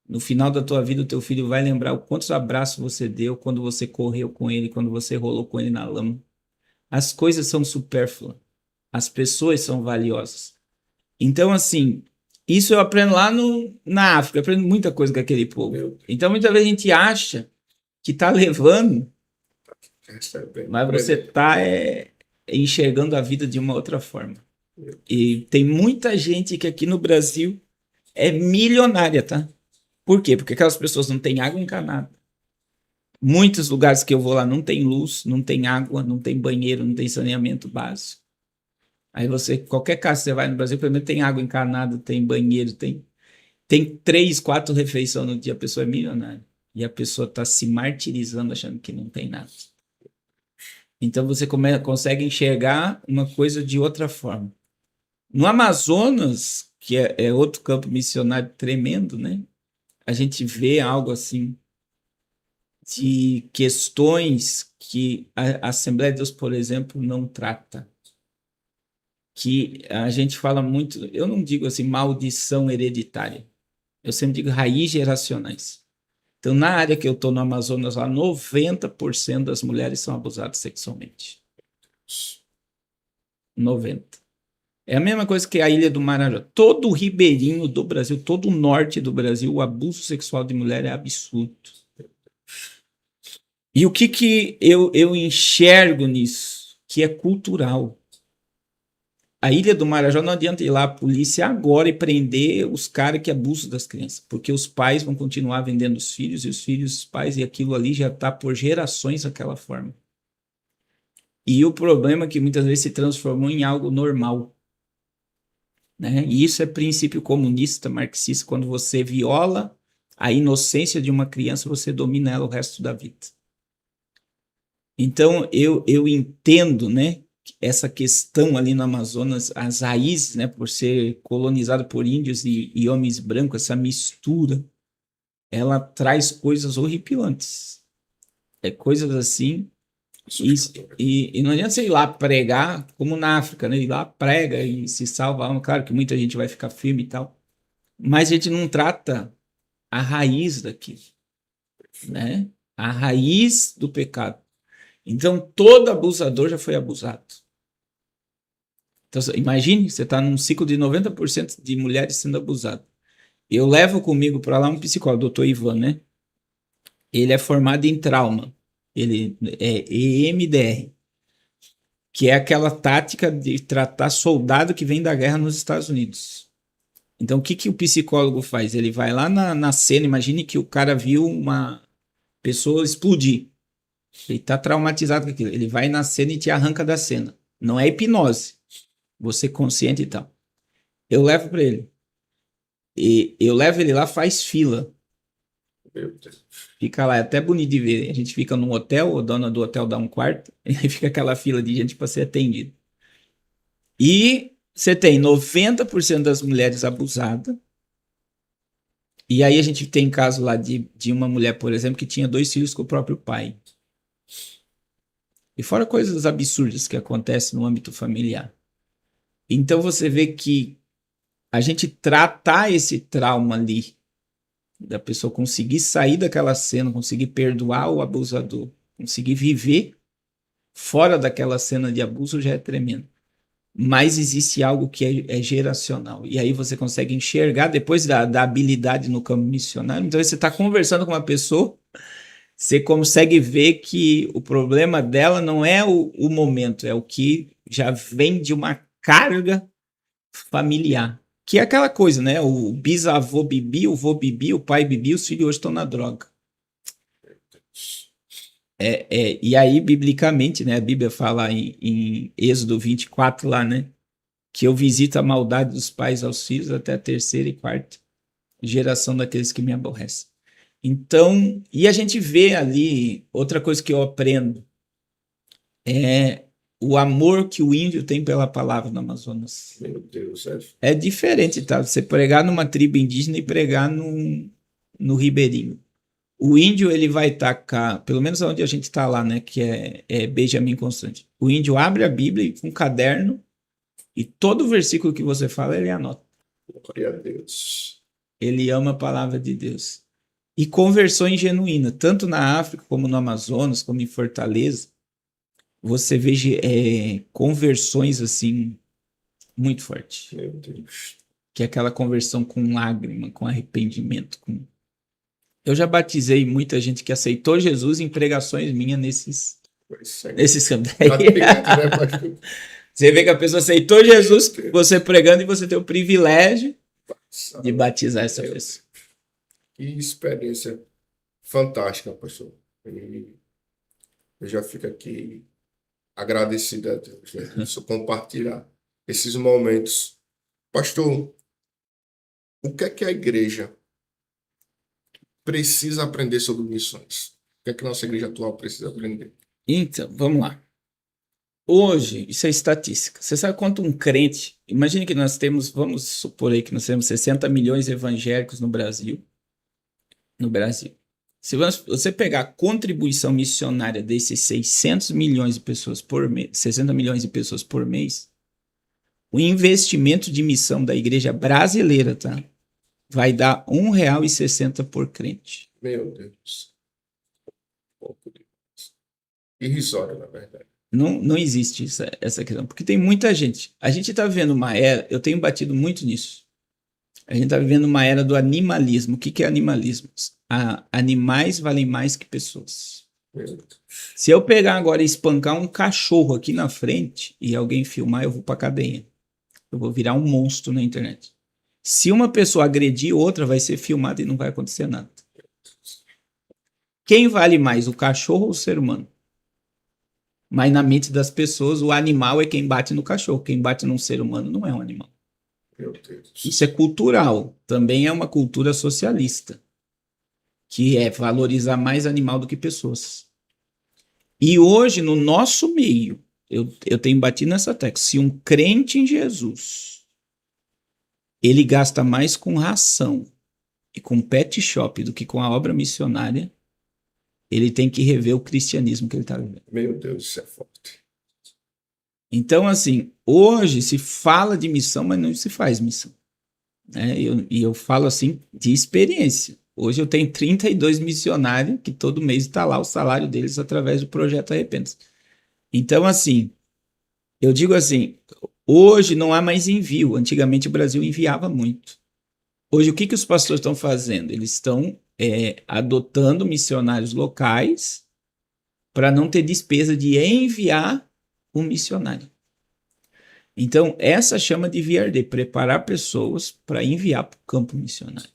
No final da tua vida, o teu filho vai lembrar o quantos abraços você deu, quando você correu com ele, quando você rolou com ele na lama. As coisas são supérfluas. As pessoas são valiosas. Então, assim, isso eu aprendo lá na África. Eu aprendo muita coisa com aquele povo. Então, muitas vezes a gente acha que está levando, mas você está enxergando a vida de uma outra forma. E tem muita gente que aqui no Brasil é milionária, tá? Por quê? Porque aquelas pessoas não têm água encanada. Muitos lugares que eu vou lá não tem luz, não tem água, não tem banheiro, não tem saneamento básico. Aí qualquer casa que você vai no Brasil, pelo menos tem água encanada, tem banheiro, tem 3, 4 refeições no dia, a pessoa é milionária. E a pessoa está se martirizando achando que não tem nada. Então você consegue enxergar uma coisa de outra forma. No Amazonas, que é outro campo missionário tremendo, né? A gente vê algo assim de questões que a Assembleia de Deus, por exemplo, não trata. Que a gente fala muito, eu não digo assim maldição hereditária, eu sempre digo raízes geracionais. Então, na área que eu estou no Amazonas, lá 90% das mulheres são abusadas sexualmente. 90%. É a mesma coisa que a Ilha do Marajó. Todo o ribeirinho do Brasil, todo o norte do Brasil, o abuso sexual de mulher é absurdo. E o que eu enxergo nisso? Que é cultural. A Ilha do Marajó não adianta ir lá a polícia agora e prender os caras que abusam das crianças, porque os pais vão continuar vendendo os filhos, e os filhos, os pais, e aquilo ali já está por gerações daquela forma. E o problema é que muitas vezes se transformou em algo normal. Né? E isso é princípio comunista, marxista. Quando você viola a inocência de uma criança, você domina ela o resto da vida. Então, eu entendo, né, essa questão ali no Amazonas, as raízes, né, por ser colonizado por índios e homens brancos, essa mistura, ela traz coisas horripilantes. Coisas assim. E não adianta você ir lá pregar, como na África, né? Ir lá, prega e se salva. Claro que muita gente vai ficar firme e tal, mas a gente não trata a raiz daquilo, né? A raiz do pecado. Então, todo abusador já foi abusado. Então, imagine, você está num ciclo de 90% de mulheres sendo abusadas. Eu levo comigo para lá um psicólogo, o Dr. Ivan, né? Ele é formado em trauma. Ele é EMDR, que é aquela tática de tratar soldado que vem da guerra nos Estados Unidos. Então, o que o psicólogo faz? Ele vai lá na cena, imagine que o cara viu uma pessoa explodir. Ele está traumatizado com aquilo. Ele vai na cena e te arranca da cena. Não é hipnose. Você consciente e tal. Eu levo para ele. E eu levo ele lá, faz fila. Fica lá, é até bonito de ver. A gente fica num hotel, a dona do hotel dá um quarto, e aí fica aquela fila de gente para ser atendido. E você tem 90% das mulheres abusadas. E aí a gente tem caso lá de uma mulher, por exemplo, que tinha 2 filhos com o próprio pai. E fora coisas absurdas que acontecem no âmbito familiar. Então você vê que a gente tratar esse trauma ali, da pessoa conseguir sair daquela cena, conseguir perdoar o abusador, conseguir viver fora daquela cena de abuso já é tremendo. Mas existe algo que é geracional. E aí você consegue enxergar, depois da habilidade no campo missionário, então você está conversando com uma pessoa, você consegue ver que o problema dela não é o momento, é o que já vem de uma carga familiar. Que é aquela coisa, né? O bisavô bebia, o vô bebia, o pai bebia, os filhos hoje estão na droga. E aí, biblicamente, né? A Bíblia fala em Êxodo 24 lá, né? Que eu visito a maldade dos pais aos filhos até a 3ª e 4ª geração daqueles que me aborrecem. Então, e a gente vê ali, outra coisa que eu aprendo é o amor que o índio tem pela palavra no Amazonas. Meu Deus, é. É diferente, tá? Você pregar numa tribo indígena e pregar no ribeirinho. O índio, ele vai tacar, pelo menos onde a gente está lá, né? Que é Benjamin Constante. O índio abre a Bíblia com um caderno e todo versículo que você fala, ele anota. Glória a Deus. Ele ama a palavra de Deus. E conversões genuínas, tanto na África como no Amazonas, como em Fortaleza, você vê conversões assim muito fortes. Meu Deus. Que é aquela conversão com lágrima, com arrependimento. Eu já batizei muita gente que aceitou Jesus em pregações minhas nesses campos. Gratificante, né, pastor? Você vê que a pessoa aceitou Jesus, você pregando, e você tem o privilégio de batizar essa pessoa. Que experiência fantástica, pastor. E eu já fico aqui agradecido a Deus, né, por isso compartilhar esses momentos. Pastor, o que é a igreja precisa aprender sobre missões? O que é que a nossa igreja atual precisa aprender? Então, vamos lá. Hoje, isso é estatística. Você sabe quanto um crente... Imagine que nós temos, vamos supor aí que nós temos 60 milhões de evangélicos no Brasil. Se você pegar a contribuição missionária desses 600 milhões de pessoas por mês, 60 milhões de pessoas por mês, o investimento de missão da igreja brasileira, tá? Vai dar R$1,60 por crente. Meu Deus. Pouco demais. Irrisório, na verdade. Não existe essa questão, porque tem muita gente. A gente está vivendo uma era, eu tenho batido muito nisso. A gente está vivendo uma era do animalismo. O que é animalismo? Animais valem mais que pessoas. Se eu pegar agora e espancar um cachorro aqui na frente e alguém filmar, eu vou para cadeia. Eu vou virar um monstro na internet. Se uma pessoa agredir outra, vai ser filmada e não vai acontecer nada. Quem vale mais, o cachorro ou o ser humano? Mas na mente das pessoas, o animal é quem bate no cachorro. Quem bate num ser humano não é um animal. Meu Deus. Isso é cultural. Também é uma cultura socialista, que é valorizar mais animal do que pessoas. E hoje, no nosso meio, eu tenho batido nessa tecla. Se um crente em Jesus, ele gasta mais com ração e com pet shop do que com a obra missionária, ele tem que rever o cristianismo que ele está vivendo. Meu Deus, isso é forte. Então, assim, hoje se fala de missão, mas não se faz missão. Né? E eu falo assim de experiência. Hoje eu tenho 32 missionários que todo mês está lá o salário deles através do Projeto Arrependa-se. Então, assim, eu digo assim, hoje não há mais envio. Antigamente o Brasil enviava muito. Hoje o que os pastores estão fazendo? Eles estão adotando missionários locais para não ter despesa de enviar um missionário. Então, essa chama de VRD, preparar pessoas para enviar para o campo missionário.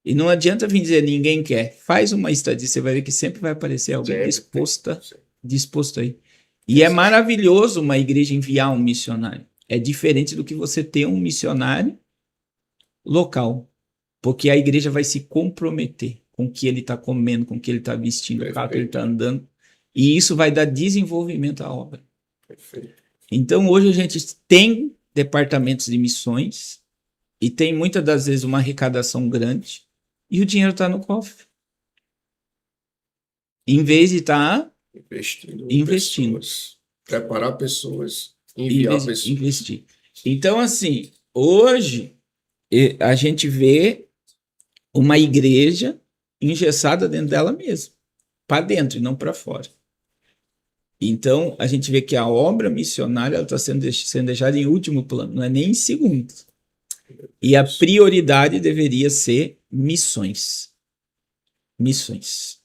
E não adianta vir dizer ninguém quer. Faz uma estadia, você vai ver que sempre vai aparecer alguém disposto aí. E é maravilhoso uma igreja enviar um missionário. É diferente do que você ter um missionário local. Porque a igreja vai se comprometer com o que ele está comendo, com o que ele está vestindo, com o carro que ele está andando. E isso vai dar desenvolvimento à obra. Perfeito. Então, hoje a gente tem departamentos de missões e tem muitas das vezes uma arrecadação grande e o dinheiro está no cofre. Em vez de estar investindo. Pessoas, preparar pessoas, enviar pessoas. Investir. Então, assim, hoje a gente vê uma igreja engessada dentro dela mesma, para dentro e não para fora. Então, a gente vê que a obra missionária está sendo deixada em último plano, não é nem em segundo. E a prioridade deveria ser missões. Missões.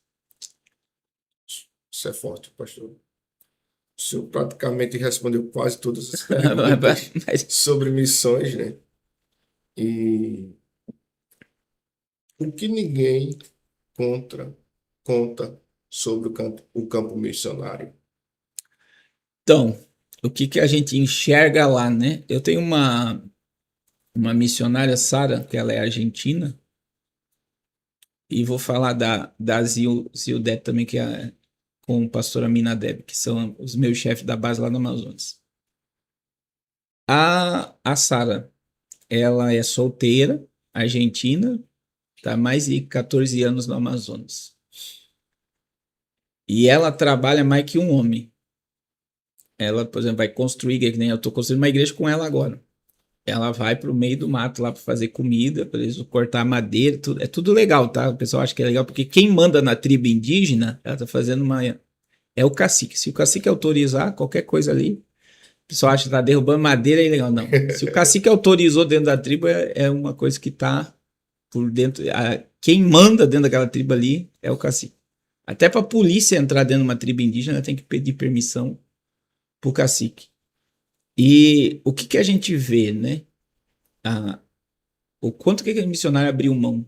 Isso é forte, pastor. O senhor praticamente respondeu quase todas as perguntas sobre missões, né? E o que ninguém conta sobre o campo missionário? Então, o que a gente enxerga lá, né? Eu tenho uma missionária, Sara, que ela é argentina, e vou falar da Zildete também, que é com o pastor Aminadeb, que são os meus chefes da base lá no Amazonas. A Sara, ela é solteira, argentina, está há mais de 14 anos no Amazonas. E ela trabalha mais que um homem. Ela, por exemplo, vai construir, que nem eu estou construindo uma igreja com ela agora. Ela vai para o meio do mato lá para fazer comida, para eles cortar madeira, tudo. É tudo legal, tá? O pessoal acha que é legal, porque quem manda na tribo indígena, ela está fazendo uma. É o cacique. Se o cacique autorizar qualquer coisa ali, o pessoal acha que está derrubando madeira, é legal. Não. Se o cacique autorizou dentro da tribo, é uma coisa que está por dentro. Quem manda dentro daquela tribo ali é o cacique. Até para a polícia entrar dentro de uma tribo indígena, tem que pedir permissão para o cacique. E o que a gente vê, né? O quanto que a missionária abriu mão.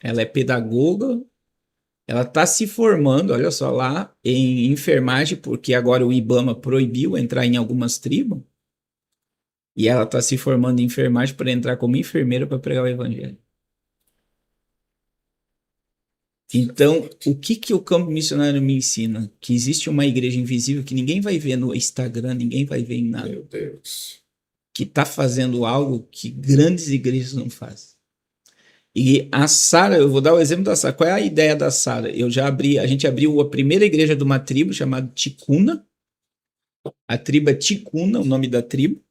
Ela é pedagoga, ela está se formando, olha só, lá em enfermagem, porque agora o IBAMA proibiu entrar em algumas tribos, e ela está se formando em enfermagem para entrar como enfermeira para pregar o evangelho. Então, o que o campo missionário me ensina? Que existe uma igreja invisível que ninguém vai ver no Instagram, ninguém vai ver em nada. Meu Deus. Que está fazendo algo que grandes igrejas não fazem. E a Sara, eu vou dar o exemplo da Sara. Qual é a ideia da Sara? A gente abriu a primeira igreja de uma tribo chamada Ticuna. A tribo é Ticuna, o nome da tribo.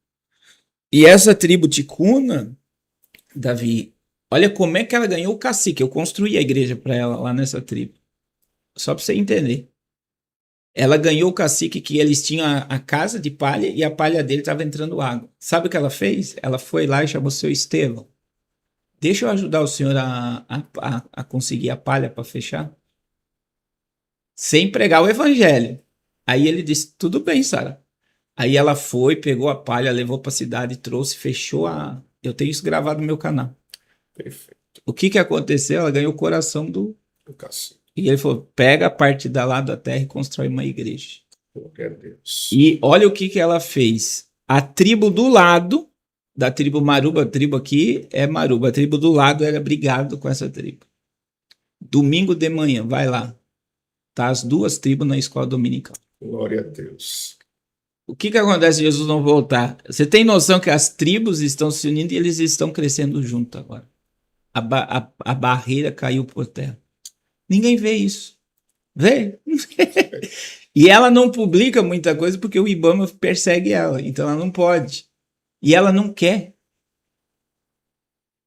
E essa tribo Ticuna, Davi, olha como é que ela ganhou o cacique. Eu construí a igreja para ela lá nessa tribo. Só para você entender. Ela ganhou o cacique que eles tinham a casa de palha e a palha dele estava entrando água. Sabe o que ela fez? Ela foi lá e chamou seu Estevão. Deixa eu ajudar o senhor a conseguir a palha para fechar? Sem pregar o evangelho. Aí ele disse, tudo bem, Sara. Aí ela foi, pegou a palha, levou para a cidade, trouxe, fechou a... Eu tenho isso gravado no meu canal. Perfeito. O que aconteceu? Ela ganhou o coração do... O cacique. E ele falou, pega a parte da lá da terra e constrói uma igreja. Glória a Deus. E olha o que ela fez. A tribo do lado, da tribo Maruba, a tribo aqui é Maruba, a tribo do lado era brigado com essa tribo. Domingo de manhã, vai lá. Tá as duas tribos na escola dominical. Glória a Deus. O que acontece se Jesus não voltar? Você tem noção que as tribos estão se unindo e eles estão crescendo junto agora. A barreira caiu por terra. Ninguém vê isso. Vê? E ela não publica muita coisa porque o IBAMA persegue ela. Então ela não pode. E ela não quer.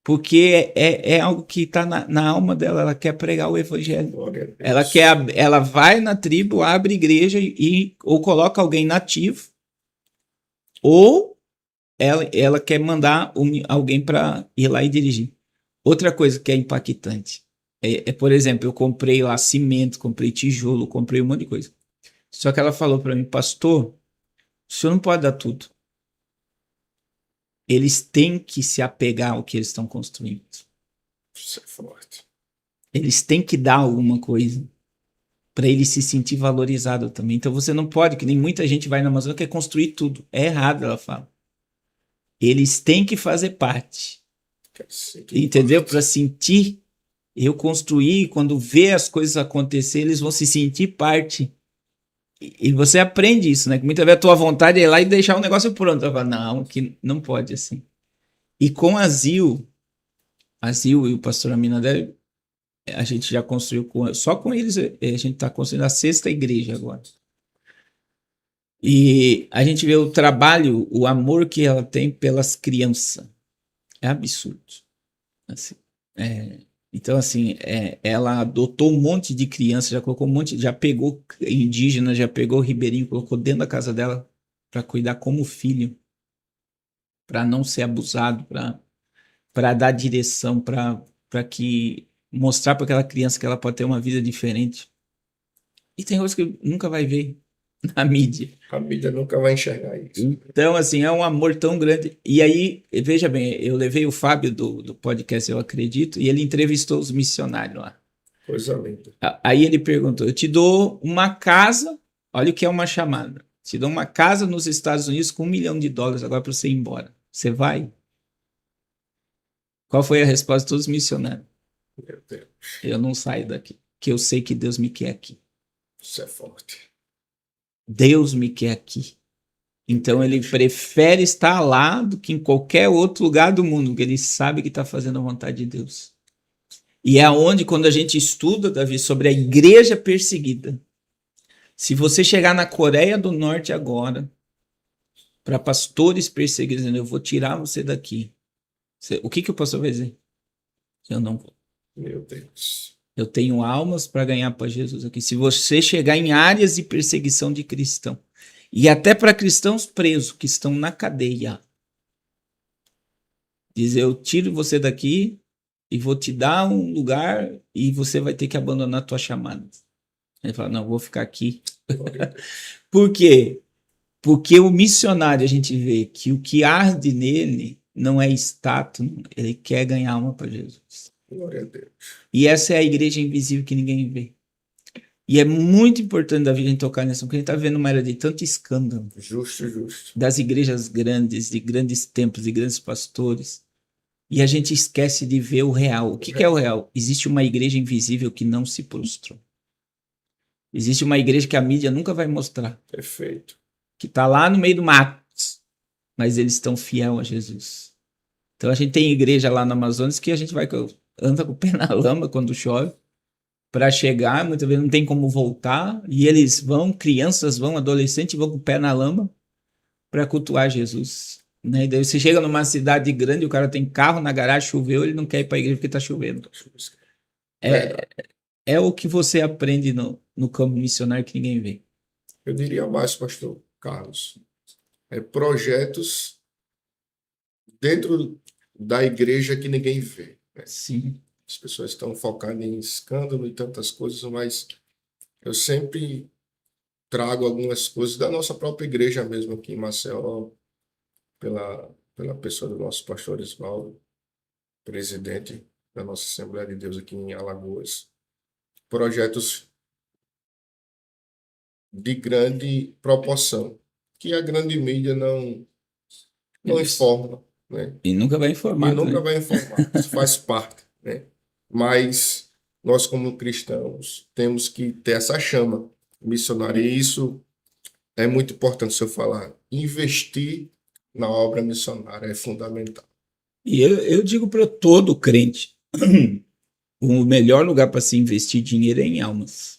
Porque é algo que está na alma dela. Ela quer pregar o evangelho. Glória a Deus. Ela vai na tribo, abre igreja ou coloca alguém nativo. Ou ela quer mandar alguém para ir lá e dirigir. Outra coisa que é impactante por exemplo, eu comprei lá cimento, comprei tijolo, comprei um monte de coisa. Só que ela falou para mim, pastor, o senhor não pode dar tudo. Eles têm que se apegar ao que eles estão construindo. Isso é forte. Eles têm que dar alguma coisa para ele se sentir valorizado também. Então você não pode, que nem muita gente vai na Amazônia quer construir tudo. É errado, ela fala. Eles têm que fazer parte. Entendeu? Para sentir. Eu construí, quando vê as coisas acontecer, eles vão se sentir parte. E você aprende isso, né? Que muitas vezes a tua vontade é ir lá e deixar o negócio pronto. Eu falo, não, que não pode assim. E com a Zil e o pastor Aminadeb, a gente já construiu, só com eles, a gente está construindo a 6ª igreja agora. E a gente vê o trabalho, o amor que ela tem pelas crianças. É absurdo. Assim, então, assim, ela adotou um monte de crianças, já colocou um monte, já pegou indígena, já pegou ribeirinho, colocou dentro da casa dela para cuidar como filho, para não ser abusado, para dar direção, para que mostrar para aquela criança que ela pode ter uma vida diferente. E tem coisas que nunca vai ver na mídia. A mídia nunca vai enxergar isso. Então, assim, é um amor tão grande. E aí, veja bem, eu levei o Fábio do podcast Eu Acredito e ele entrevistou os missionários lá. Coisa linda. Aí ele perguntou, eu te dou uma casa, olha o que é uma chamada, te dou uma casa nos Estados Unidos com $1 milhão agora para você ir embora. Você vai? Qual foi a resposta de todos os missionários? Meu Deus. Eu não saio daqui, que eu sei que Deus me quer aqui. Isso é forte. Deus me quer aqui. Então ele prefere estar lá do que em qualquer outro lugar do mundo, porque ele sabe que está fazendo a vontade de Deus. E é onde, quando a gente estuda, Davi, sobre a igreja perseguida, se você chegar na Coreia do Norte agora, para pastores perseguidos, dizendo, eu vou tirar você daqui. O que o pastor vai dizer? Eu não vou. Meu Deus. Eu tenho almas para ganhar para Jesus aqui. Se você chegar em áreas de perseguição de cristão, e até para cristãos presos que estão na cadeia, dizer, eu tiro você daqui e vou te dar um lugar e você vai ter que abandonar a tua chamada. Ele fala, não, vou ficar aqui. Por quê? Porque o missionário, a gente vê que o que arde nele não é status, ele quer ganhar alma para Jesus. Glória a Deus. E essa é a igreja invisível que ninguém vê. E é muito importante, Davi, a gente tocar nisso, porque a gente está vivendo uma era de tanto escândalo. Justo, justo. Das igrejas grandes, de grandes templos, de grandes pastores. E a gente esquece de ver o real. O que é o real? Existe uma igreja invisível que não se prostrou. Existe uma igreja que a mídia nunca vai mostrar. Perfeito. Que está lá no meio do mato. Mas eles estão fiel a Jesus. Então a gente tem igreja lá no Amazonas que a gente anda com o pé na lama quando chove. Para chegar, muitas vezes não tem como voltar. E eles vão, crianças vão, adolescentes vão com o pé na lama para cultuar Jesus. Né? E daí você chega numa cidade grande, o cara tem carro na garagem, choveu, ele não quer ir para a igreja porque está chovendo. É o que você aprende no campo missionário que ninguém vê. Eu diria mais, pastor Carlos. Projetos dentro da igreja que ninguém vê. Né? Sim. As pessoas estão focadas em escândalo e tantas coisas, mas eu sempre trago algumas coisas da nossa própria igreja mesmo aqui em Maceió, pela pessoa do nosso pastor Isvaldo, presidente da nossa Assembleia de Deus aqui em Alagoas. Projetos de grande proporção, que a grande mídia não informa, né? E nunca vai informar. E nunca vai informar, isso faz parte, né? Mas nós, como cristãos, temos que ter essa chama missionária, e isso é muito importante se eu falar. Investir na obra missionária é fundamental. E eu digo para todo crente, o melhor lugar para se investir dinheiro é em almas.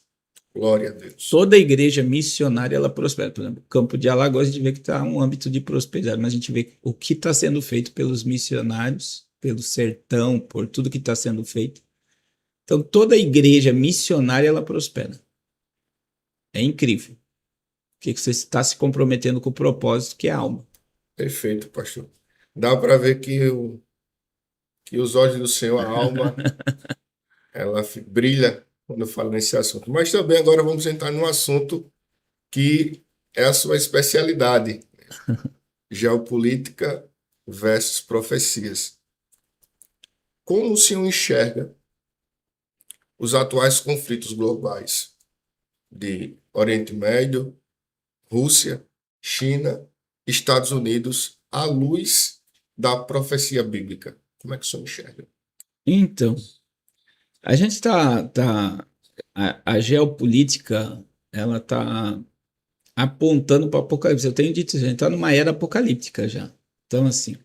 Glória a Deus. Toda igreja missionária, ela prospera. Por exemplo, o Campo de Alagoas, a gente vê que está um âmbito de prosperidade, mas a gente vê o que está sendo feito pelos missionários, pelo sertão, por tudo que está sendo feito. Então, toda igreja missionária, ela prospera. É incrível. Porque você está se comprometendo com o propósito, que é a alma. Perfeito, pastor. Dá para ver que os olhos do Senhor, a alma, ela brilha quando eu falo nesse assunto. Mas também agora vamos entrar num assunto que é a sua especialidade. Geopolítica versus profecias. Como o senhor enxerga os atuais conflitos globais de Oriente Médio, Rússia, China, Estados Unidos, à luz da profecia bíblica? Como é que o senhor enxerga? Então, a gente a geopolítica, ela está apontando para o apocalipse. Eu tenho dito, a gente está numa era apocalíptica já. Então, assim,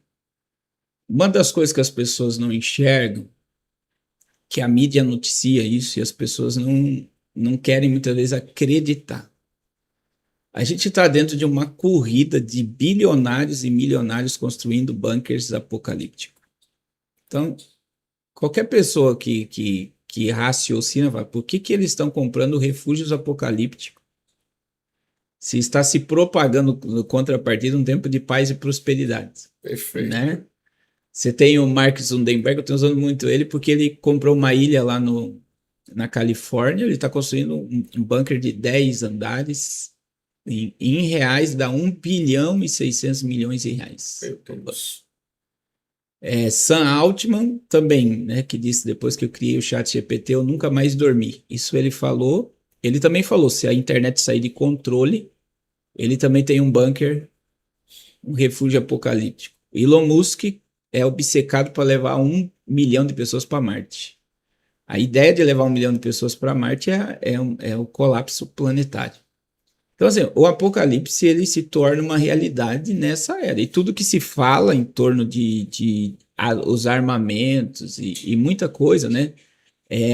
uma das coisas que as pessoas não enxergam, que a mídia noticia isso e as pessoas não querem muitas vezes acreditar. A gente está dentro de uma corrida de bilionários e milionários construindo bunkers apocalípticos. Então, qualquer pessoa que raciocina, vai, por que eles estão comprando refúgios apocalípticos? Se está se propagando no contrapartida um tempo de paz e prosperidade. Perfeito. Né? Você tem o Mark Zuckerberg, eu estou usando muito ele, porque ele comprou uma ilha lá na Califórnia, ele está construindo um bunker de 10 andares, em reais dá 1 bilhão e 600 milhões de reais. Meu Deus. Sam Altman também, né, que disse depois que eu criei o ChatGPT, eu nunca mais dormi. Isso ele falou. Ele também falou, se a internet sair de controle, ele também tem um bunker, um refúgio apocalíptico. Elon Musk é obcecado para levar 1 milhão de pessoas para Marte. A ideia de levar 1 milhão de pessoas para Marte é o colapso planetário. Então, assim, o apocalipse ele se torna uma realidade nessa era. E tudo que se fala em torno de os armamentos e muita coisa, né?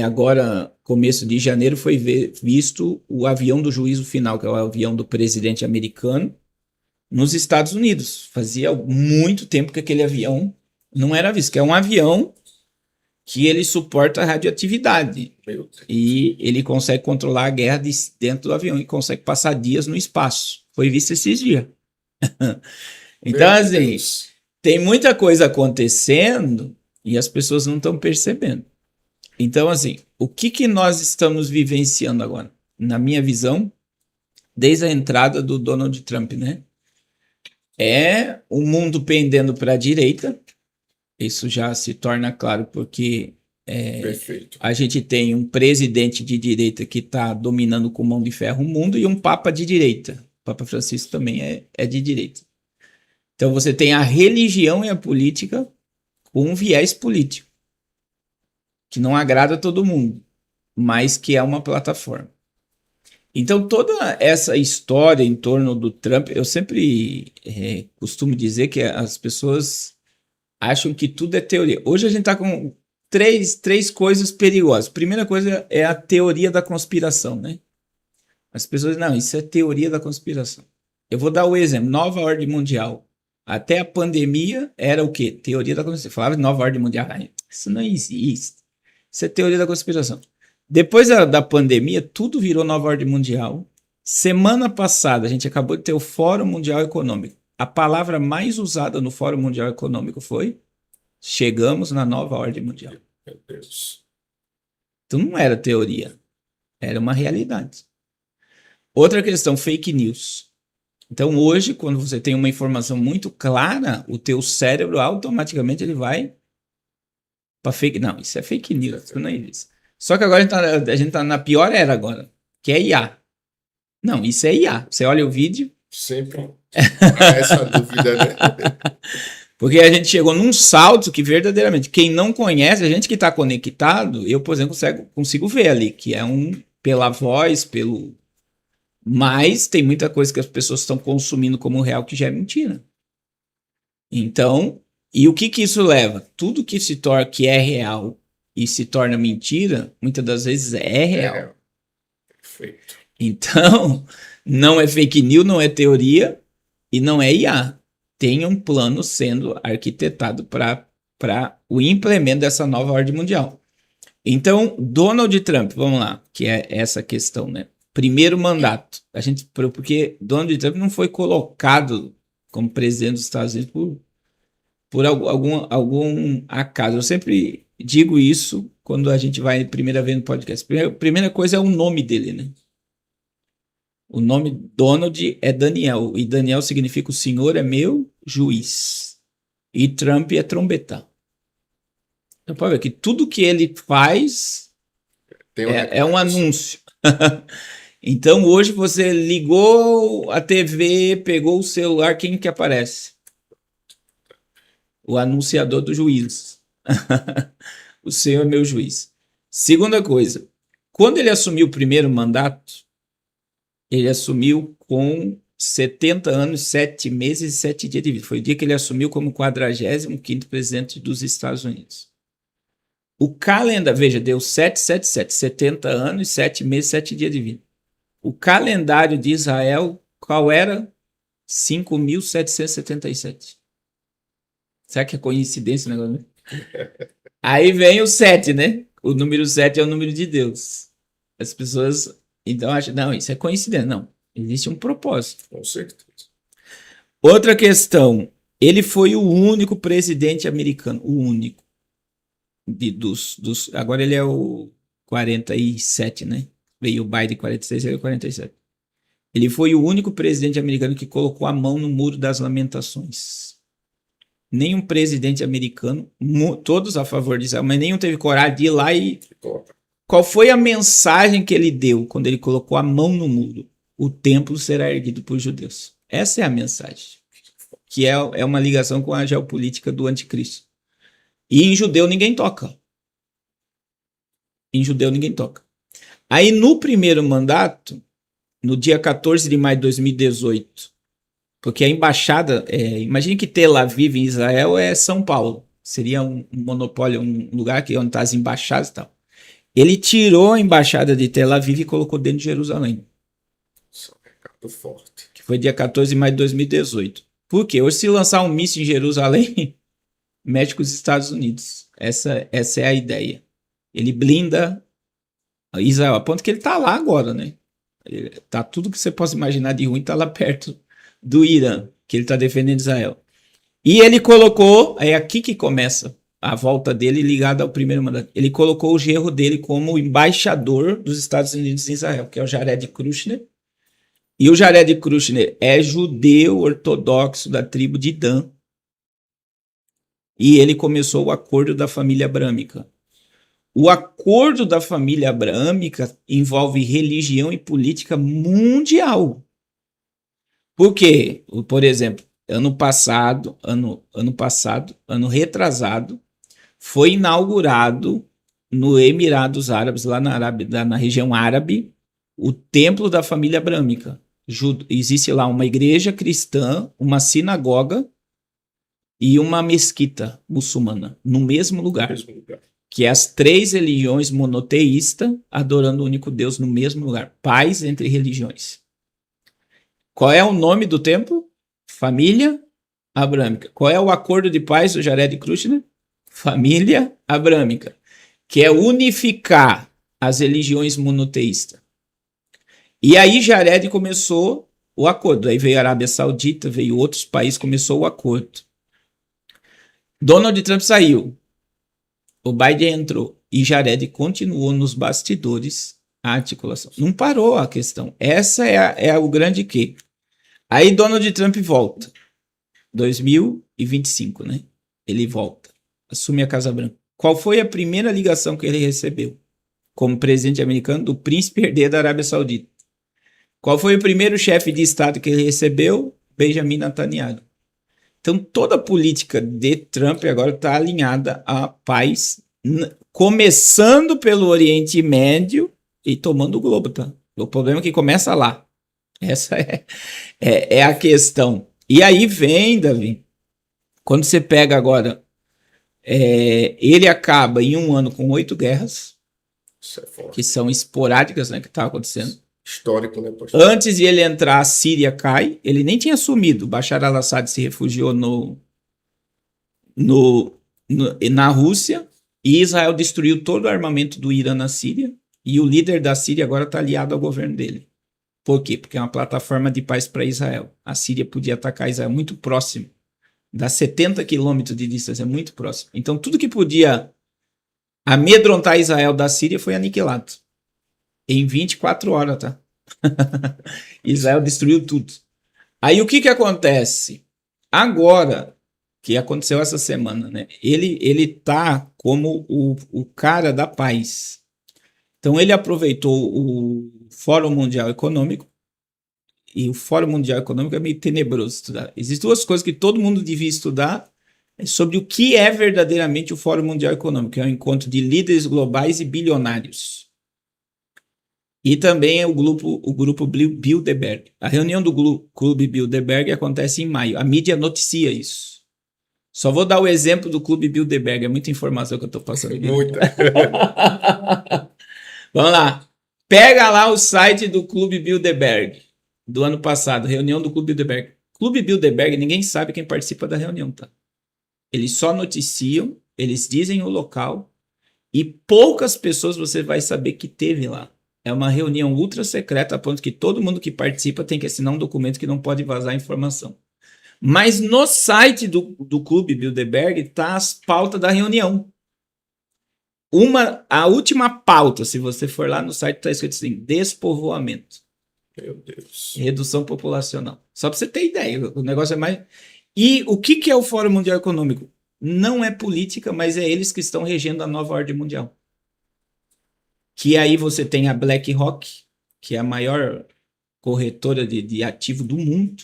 Agora, começo de janeiro, foi visto o avião do juízo final, que é o avião do presidente americano, nos Estados Unidos. Fazia muito tempo que aquele avião não era visto, que é um avião que ele suporta a radioatividade. E ele consegue controlar a guerra dentro do avião e consegue passar dias no espaço. Foi visto esses dias. Então, assim, tem muita coisa acontecendo e as pessoas não estão percebendo. Então, assim, o que nós estamos vivenciando agora? Na minha visão, desde a entrada do Donald Trump, né? É o mundo pendendo para a direita. Isso já se torna claro porque a gente tem um presidente de direita que está dominando com mão de ferro o mundo e um papa de direita. O Papa Francisco também é de direita. Então você tem a religião e a política com um viés político, que não agrada a todo mundo, mas que é uma plataforma. Então toda essa história em torno do Trump, eu sempre costumo dizer que as pessoas acham que tudo é teoria. Hoje a gente está com três coisas perigosas. Primeira coisa é a teoria da conspiração, né? As pessoas, não, isso é teoria da conspiração. Eu vou dar o exemplo, nova ordem mundial. Até a pandemia era o quê? Teoria da conspiração. Falava de nova ordem mundial. Isso não existe. Isso é teoria da conspiração. Depois da pandemia, tudo virou nova ordem mundial. Semana passada, a gente acabou de ter o Fórum Mundial Econômico. A palavra mais usada no Fórum Mundial Econômico foi: chegamos na nova ordem mundial. Meu Deus. Então não era teoria, era uma realidade. Outra questão, fake news. Então hoje, quando você tem uma informação muito clara, o teu cérebro automaticamente ele vai para fake. Não, isso é fake news, isso não é isso. Só que agora a gente tá na pior era agora, que é IA. Não, isso é IA. Você olha o vídeo. Sempre há essa dúvida, né? Porque a gente chegou num salto que verdadeiramente, quem não conhece, a gente que está conectado, eu, por exemplo, consigo ver ali, que é pela voz, mas tem muita coisa que as pessoas estão consumindo como real que já é mentira. Então, e o que isso leva? Tudo que que é real e se torna mentira, muitas das vezes é real. Perfeito. Então, não é fake news, não é teoria e não é IA. Tem um plano sendo arquitetado para o implemento dessa nova ordem mundial. Então, Donald Trump, vamos lá, que é essa questão, né? Primeiro mandato. Porque Donald Trump não foi colocado como presidente dos Estados Unidos por algum acaso. Eu sempre digo isso quando a gente vai primeira vez no podcast. Primeira coisa é o nome dele, né? O nome Donald é Daniel, e Daniel significa o Senhor é meu juiz. E Trump é trombetar. Então pode ver que tudo que ele faz é um anúncio. Então hoje você ligou a TV, pegou o celular, quem que aparece? O anunciador do juiz. O Senhor é meu juiz. Segunda coisa, quando ele assumiu o primeiro mandato, ele assumiu com 70 anos, 7 meses e 7 dias de vida. Foi o dia que ele assumiu como 45º presidente dos Estados Unidos. O calendário, veja, deu 777, 70 anos, 7 meses, 7 dias de vida. O calendário de Israel, qual era? 5.777. Será que é coincidência o negócio? Aí vem o 7, né? O número 7 é o número de Deus. As pessoas então acham, não, isso é coincidência. Não, existe um propósito. Com certeza. Outra questão, ele foi o único presidente americano, o único. Agora ele é o 47, né? Veio o Biden 46, ele é o 47. Ele foi o único presidente americano que colocou a mão no Muro das Lamentações. Nenhum presidente americano, todos a favor de Israel, mas nenhum teve coragem de ir lá e... Qual foi a mensagem que ele deu quando ele colocou a mão no muro? O templo será erguido por judeus. Essa é a mensagem, que é uma ligação com a geopolítica do anticristo. E em judeu ninguém toca. em judeu ninguém toca. Aí no primeiro mandato, no dia 14 de maio de 2018, porque a embaixada, imagine que Tel Aviv em Israel é São Paulo, seria um monopólio, um lugar que onde estão as embaixadas e tal. Ele tirou a embaixada de Tel Aviv e colocou dentro de Jerusalém. Isso é um recado forte. Que foi dia 14 de maio de 2018. Por quê? Hoje, se lançar um míssil em Jerusalém, mexe com os Estados Unidos. Essa é a ideia. Ele blinda Israel, a ponto que ele está lá agora, né? Tá tudo que você possa imaginar de ruim está lá perto do Irã, que ele está defendendo Israel. E ele colocou, é aqui que começa a volta dele ligada ao primeiro mandato. Ele colocou o genro dele como embaixador dos Estados Unidos em Israel, que é o Jared Kushner. E o Jared Kushner é judeu ortodoxo da tribo de Dan. E ele começou o acordo da família abrâmica. O acordo da família abrâmica envolve religião e política mundial. Por quê? Por exemplo, ano retrasado, foi inaugurado no Emirados Árabes, lá na região árabe, o templo da família abrâmica. Existe lá uma igreja cristã, uma sinagoga e uma mesquita muçulmana, no mesmo lugar. Que é as três religiões monoteístas adorando o único Deus no mesmo lugar. Paz entre religiões. Qual é o nome do templo? Família Abrâmica. Qual é o acordo de paz do Jared Kushner? Família Abrâmica. Que é unificar as religiões monoteístas. E aí Jared começou o acordo. Aí veio a Arábia Saudita, veio outros países, começou o acordo. Donald Trump saiu. O Biden entrou e Jared continuou nos bastidores a articulação. Não parou a questão. Essa é o grande quê. Aí Donald Trump volta. 2025, né? Ele volta. Assume a Casa Branca. Qual foi a primeira ligação que ele recebeu como presidente americano do príncipe herdeiro da Arábia Saudita? Qual foi o primeiro chefe de Estado que ele recebeu? Benjamin Netanyahu. Então, toda a política de Trump agora está alinhada à paz, começando pelo Oriente Médio e tomando o globo, tá? O problema é que começa lá. Essa é a questão. E aí vem, Davi, quando você pega agora, ele acaba em um ano com 8 guerras, que são esporádicas, né, que estavam acontecendo. Histórico, né, pastor? Antes de ele entrar, a Síria cai. Ele nem tinha assumido. Bashar al-Assad se refugiou na Rússia. E Israel destruiu todo o armamento do Irã na Síria. E o líder da Síria agora está aliado ao governo dele. Por quê? Porque é uma plataforma de paz para Israel. A Síria podia atacar Israel muito próximo. Dá 70 quilômetros de distância, é muito próximo. Então tudo que podia amedrontar Israel da Síria foi aniquilado. Em 24 horas, tá? Israel destruiu tudo. Aí o que acontece? Agora, que aconteceu essa semana, né? Ele tá como o cara da paz. Então ele aproveitou o Fórum Mundial Econômico, e o Fórum Mundial Econômico é meio tenebroso estudar. Existem duas coisas que todo mundo devia estudar sobre o que é verdadeiramente o Fórum Mundial Econômico, que é um encontro de líderes globais e bilionários. E também o grupo Bilderberg. A reunião do Clube Bilderberg acontece em maio. A mídia noticia isso. Só vou dar o exemplo do Clube Bilderberg. É muita informação que eu estou passando aqui. Muita. Vamos lá. Pega lá o site do Clube Bilderberg do ano passado. Reunião do Clube Bilderberg. Clube Bilderberg, ninguém sabe quem participa da reunião, tá? Eles só noticiam, eles dizem o local e poucas pessoas você vai saber que teve lá. É uma reunião ultra secreta, a ponto que todo mundo que participa tem que assinar um documento que não pode vazar informação. Mas no site do Clube Bilderberg está as pautas da reunião. A última pauta, se você for lá no site, está escrito assim: despovoamento. Meu Deus. Redução populacional. Só para você ter ideia, o negócio é mais... E o que é o Fórum Mundial Econômico? Não é política, mas é eles que estão regendo a nova ordem mundial. Que aí você tem a BlackRock, que é a maior corretora de ativo do mundo.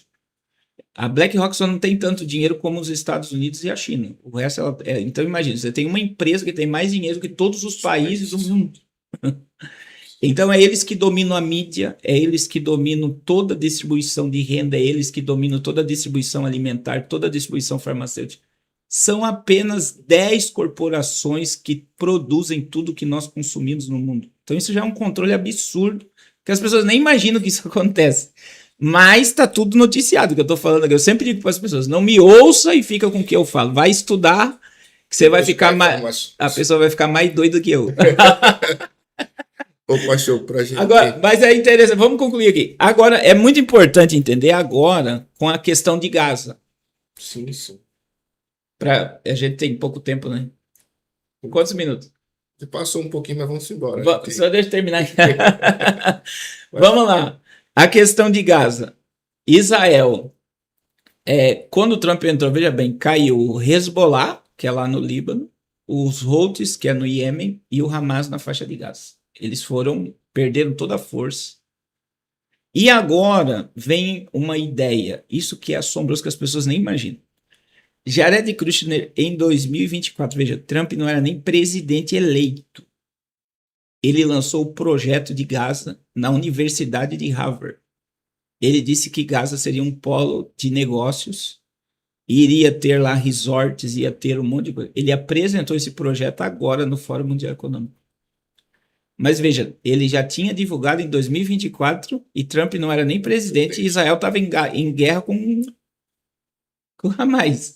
A BlackRock só não tem tanto dinheiro como os Estados Unidos e a China. O resto, então imagina, você tem uma empresa que tem mais dinheiro que todos os países do mundo. Então é eles que dominam a mídia, é eles que dominam toda a distribuição de renda, é eles que dominam toda a distribuição alimentar, toda a distribuição farmacêutica. São apenas 10 corporações que produzem tudo que nós consumimos no mundo. Então isso já é um controle absurdo, que as pessoas nem imaginam que isso acontece. Mas está tudo noticiado, que eu estou falando aqui. Eu sempre digo para as pessoas, não me ouça e fica com o que eu falo. Vai estudar, que você vai ficar mais... A pessoa vai ficar mais doida que eu. Ô, pastor, pra gente... Agora, mas é interessante, vamos concluir aqui. Agora, é muito importante entender agora com a questão de Gaza. Sim, sim. A gente tem pouco tempo, né? Quantos minutos? Você passou um pouquinho, mas vamos embora. Só deixa eu terminar aqui. Vamos lá. A questão de Gaza. Israel. Quando o Trump entrou, veja bem, caiu o Hezbollah, que é lá no Líbano, os Houthis, que é no Iêmen, e o Hamas na faixa de Gaza. Eles perderam toda a força. E agora vem uma ideia, isso que é assombroso, que as pessoas nem imaginam. Jared Kushner, em 2024, veja, Trump não era nem presidente eleito. Ele lançou o projeto de Gaza na Universidade de Harvard. Ele disse que Gaza seria um polo de negócios, iria ter lá resorts, ia ter um monte de coisa. Ele apresentou esse projeto agora no Fórum Mundial Econômico. Mas veja, ele já tinha divulgado em 2024 e Trump não era nem presidente e Israel estava em guerra com Hamas.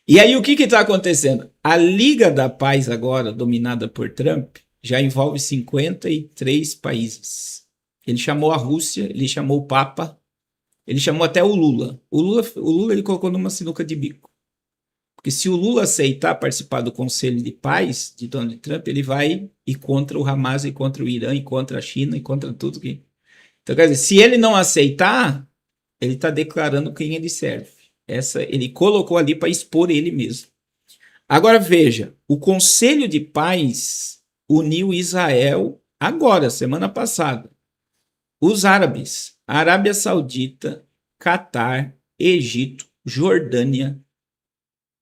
E aí o que está acontecendo? A Liga da Paz agora, dominada por Trump, já envolve 53 países. Ele chamou a Rússia, ele chamou o Papa, ele chamou até o Lula. O Lula ele colocou numa sinuca de bico. Porque se o Lula aceitar participar do Conselho de Paz de Donald Trump, ele vai ir contra o Hamas, e contra o Irã, e contra a China, e contra tudo que... Então, quer dizer, se ele não aceitar, ele está declarando quem ele serve. Ele colocou ali para expor ele mesmo. Agora veja, o Conselho de Paz uniu Israel agora, semana passada. Os árabes, Arábia Saudita, Catar, Egito, Jordânia,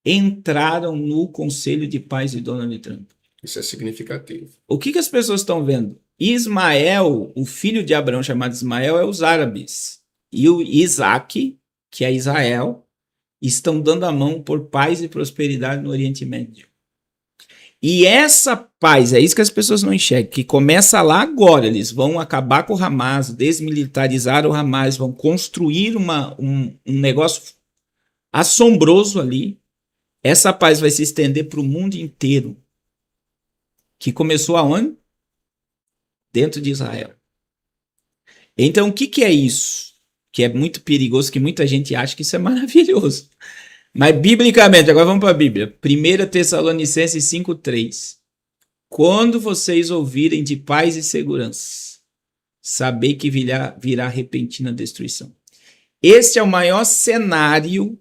entraram no Conselho de Paz de Donald Trump. Isso é significativo. O que as pessoas estão vendo? Ismael, o filho de Abraão chamado Ismael, é os árabes. E o Isaac, que é Israel, estão dando a mão por paz e prosperidade no Oriente Médio. E essa paz, é isso que as pessoas não enxergam, que começa lá agora. Eles vão acabar com o Hamas, desmilitarizar o Hamas, vão construir um negócio assombroso ali. Essa paz vai se estender para o mundo inteiro. Que começou aonde? Dentro de Israel. Então, o que é isso? Que é muito perigoso, que muita gente acha que isso é maravilhoso. Mas, biblicamente, agora vamos para a Bíblia. 1 Tessalonicenses 5,3. Quando vocês ouvirem de paz e segurança, sabei que virá repentina destruição. Este é o maior cenário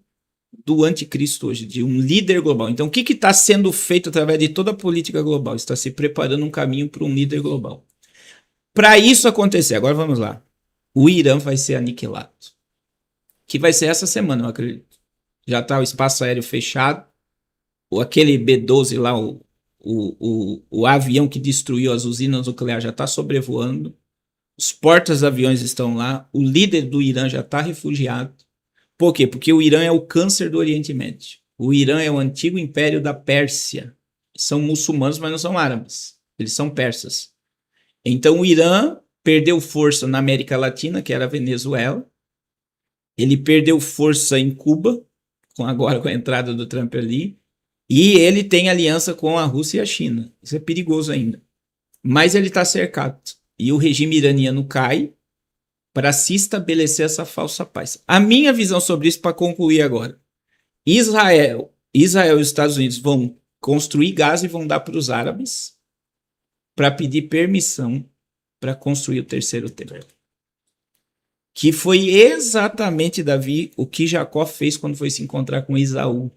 do anticristo hoje, de um líder global. Então, o que está sendo feito através de toda a política global? Está se preparando um caminho para um líder global. Para isso acontecer, agora vamos lá. O Irã vai ser aniquilado. Que vai ser essa semana, eu acredito. Já está o espaço aéreo fechado. Aquele B-12 lá, o avião que destruiu as usinas nucleares já está sobrevoando. Os portas-aviões estão lá. O líder do Irã já está refugiado. Por quê? Porque o Irã é o câncer do Oriente Médio. O Irã é o antigo império da Pérsia. São muçulmanos, mas não são árabes. Eles são persas. Então o Irã perdeu força na América Latina, que era a Venezuela. Ele perdeu força em Cuba, agora com a entrada do Trump ali. E ele tem aliança com a Rússia e a China. Isso é perigoso ainda. Mas ele está cercado. E o regime iraniano cai para se estabelecer essa falsa paz. A minha visão sobre isso, para concluir agora. Israel e os Estados Unidos vão construir Gaza e vão dar para os árabes para pedir permissão para construir o terceiro templo. Que foi exatamente, Davi, o que Jacó fez quando foi se encontrar com Esaú.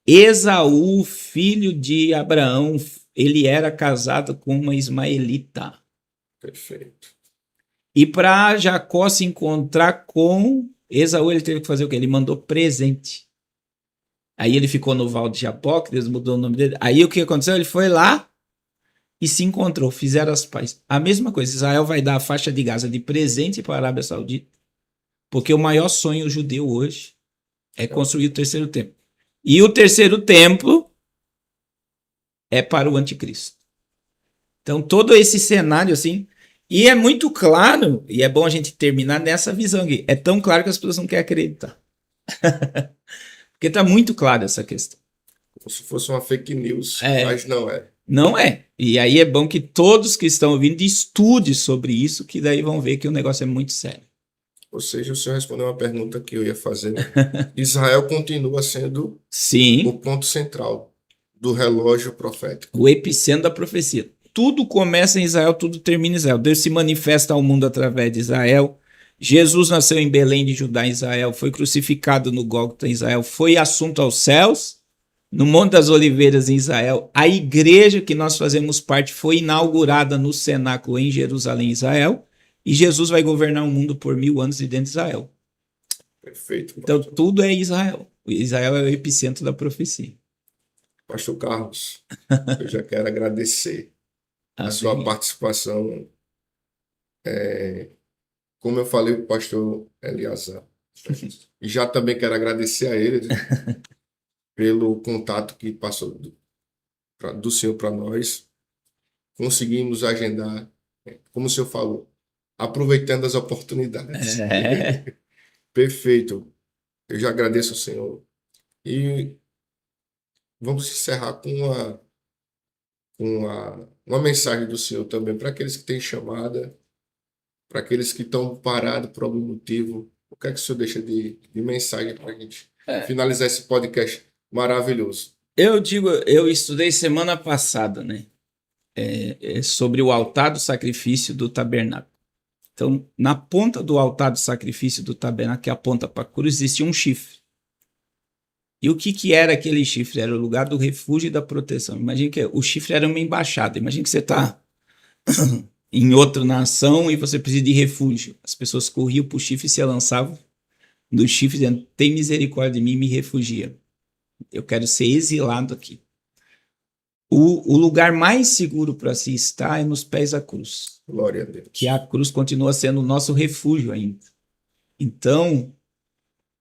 Esaú, filho de Abraão, ele era casado com uma ismaelita. Perfeito. E para Jacó se encontrar com Esaú, ele teve que fazer o quê? Ele mandou presente. Aí ele ficou no Val de Jaboque, Deus mudou o nome dele. Aí o que aconteceu? Ele foi lá e se encontrou, fizeram as pazes. A mesma coisa, Israel vai dar a faixa de Gaza de presente para a Arábia Saudita, porque o maior sonho judeu hoje é construir o terceiro templo. E o terceiro templo é para o anticristo. Então, todo esse cenário, assim, e é muito claro, e é bom a gente terminar nessa visão aqui, é tão claro que as pessoas não querem acreditar. Porque está muito claro essa questão. Como se fosse uma fake news, É. mas não é. Não é. E aí é bom que todos que estão ouvindo estudem sobre isso, que daí vão ver que o negócio é muito sério. Ou seja, o senhor respondeu uma pergunta que eu ia fazer. Israel continua sendo Sim, o ponto central do relógio profético. o epicentro da profecia. Tudo começa em Israel, tudo termina em Israel. Deus se manifesta ao mundo através de Israel. Jesus nasceu em Belém de Judá, em Israel, foi crucificado no Gólgota, em Israel, foi assunto aos céus, no Monte das Oliveiras, em Israel. A igreja que nós fazemos parte foi inaugurada no cenáculo em Jerusalém, Israel, e Jesus vai governar o mundo por 1000 anos de dentro de Israel. Perfeito. Então, tudo é Israel. Israel é o epicentro da profecia. Pastor Carlos, eu já quero agradecer a sua Amém. participação. Como eu falei para o pastor Eliazar, e já também quero agradecer a ele pelo contato que passou do senhor para nós. Conseguimos agendar, como o senhor falou, aproveitando as oportunidades. É. Perfeito. Eu já agradeço ao senhor. E vamos encerrar com uma mensagem do senhor também para aqueles que têm chamada, para aqueles que estão parados por algum motivo. O que é que o senhor deixa de mensagem para a gente finalizar esse podcast maravilhoso? Eu digo, eu estudei semana passada, né? Sobre o altar do sacrifício do tabernáculo. Então, na ponta do altar do sacrifício do tabernáculo, que aponta para a cruz, existia um chifre. E o que era aquele chifre? Era o lugar do refúgio e da proteção. Imagina que o chifre era uma embaixada. Imagina que você está em outra nação e você precisa de refúgio. As pessoas corriam para o chifre e se lançavam no chifre, dizendo: tem misericórdia de mim, me refugia. Eu quero ser exilado aqui. O lugar mais seguro para se estar é nos pés da cruz. Glória a Deus. Que a cruz continua sendo o nosso refúgio ainda. Então,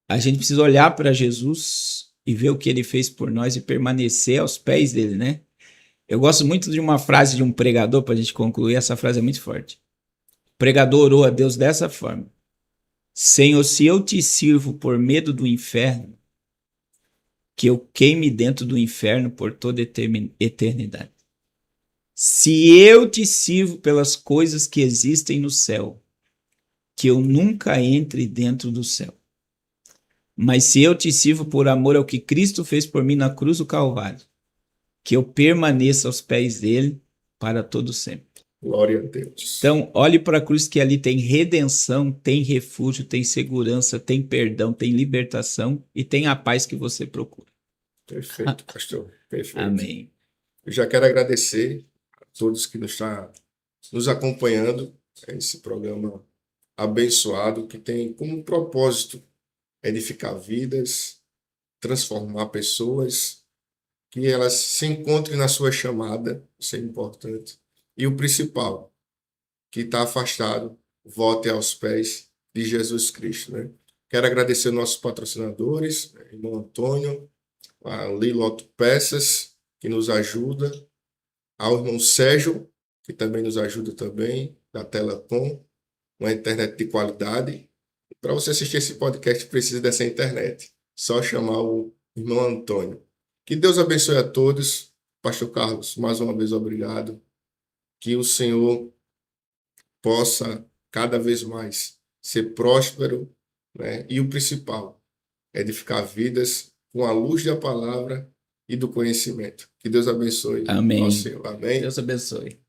a gente precisa olhar para Jesus e ver o que ele fez por nós e permanecer aos pés dele, né? Eu gosto muito de uma frase de um pregador, para a gente concluir, essa frase é muito forte. O pregador orou a Deus dessa forma: Senhor, se eu te sirvo por medo do inferno, que eu queime dentro do inferno por toda eternidade. Se eu te sirvo pelas coisas que existem no céu, que eu nunca entre dentro do céu. Mas se eu te sirvo por amor ao que Cristo fez por mim na cruz do Calvário, que eu permaneça aos pés dele para todo sempre. Glória a Deus. Então, olhe para a cruz, que ali tem redenção, tem refúgio, tem segurança, tem perdão, tem libertação e tem a paz que você procura. Perfeito, pastor. Perfeito. Amém. Eu já quero agradecer a todos que estão nos acompanhando nesse programa abençoado, que tem como propósito edificar vidas, transformar pessoas, que elas se encontrem na sua chamada, isso é importante. E o principal, que está afastado, volte aos pés de Jesus Cristo, né? Quero agradecer aos nossos patrocinadores, irmão Antônio, a Liloto Peças, que nos ajuda, ao irmão Sérgio, que também nos ajuda também, da Telecom, uma internet de qualidade. Para você assistir esse podcast, precisa dessa internet. Só chamar o irmão Antônio. Que Deus abençoe a todos. Pastor Carlos, mais uma vez, obrigado. Que o Senhor possa cada vez mais ser próspero, né? E o principal, edificar vidas com a luz da palavra e do conhecimento. Que Deus abençoe. Amém. Ao Senhor. Amém. Deus abençoe.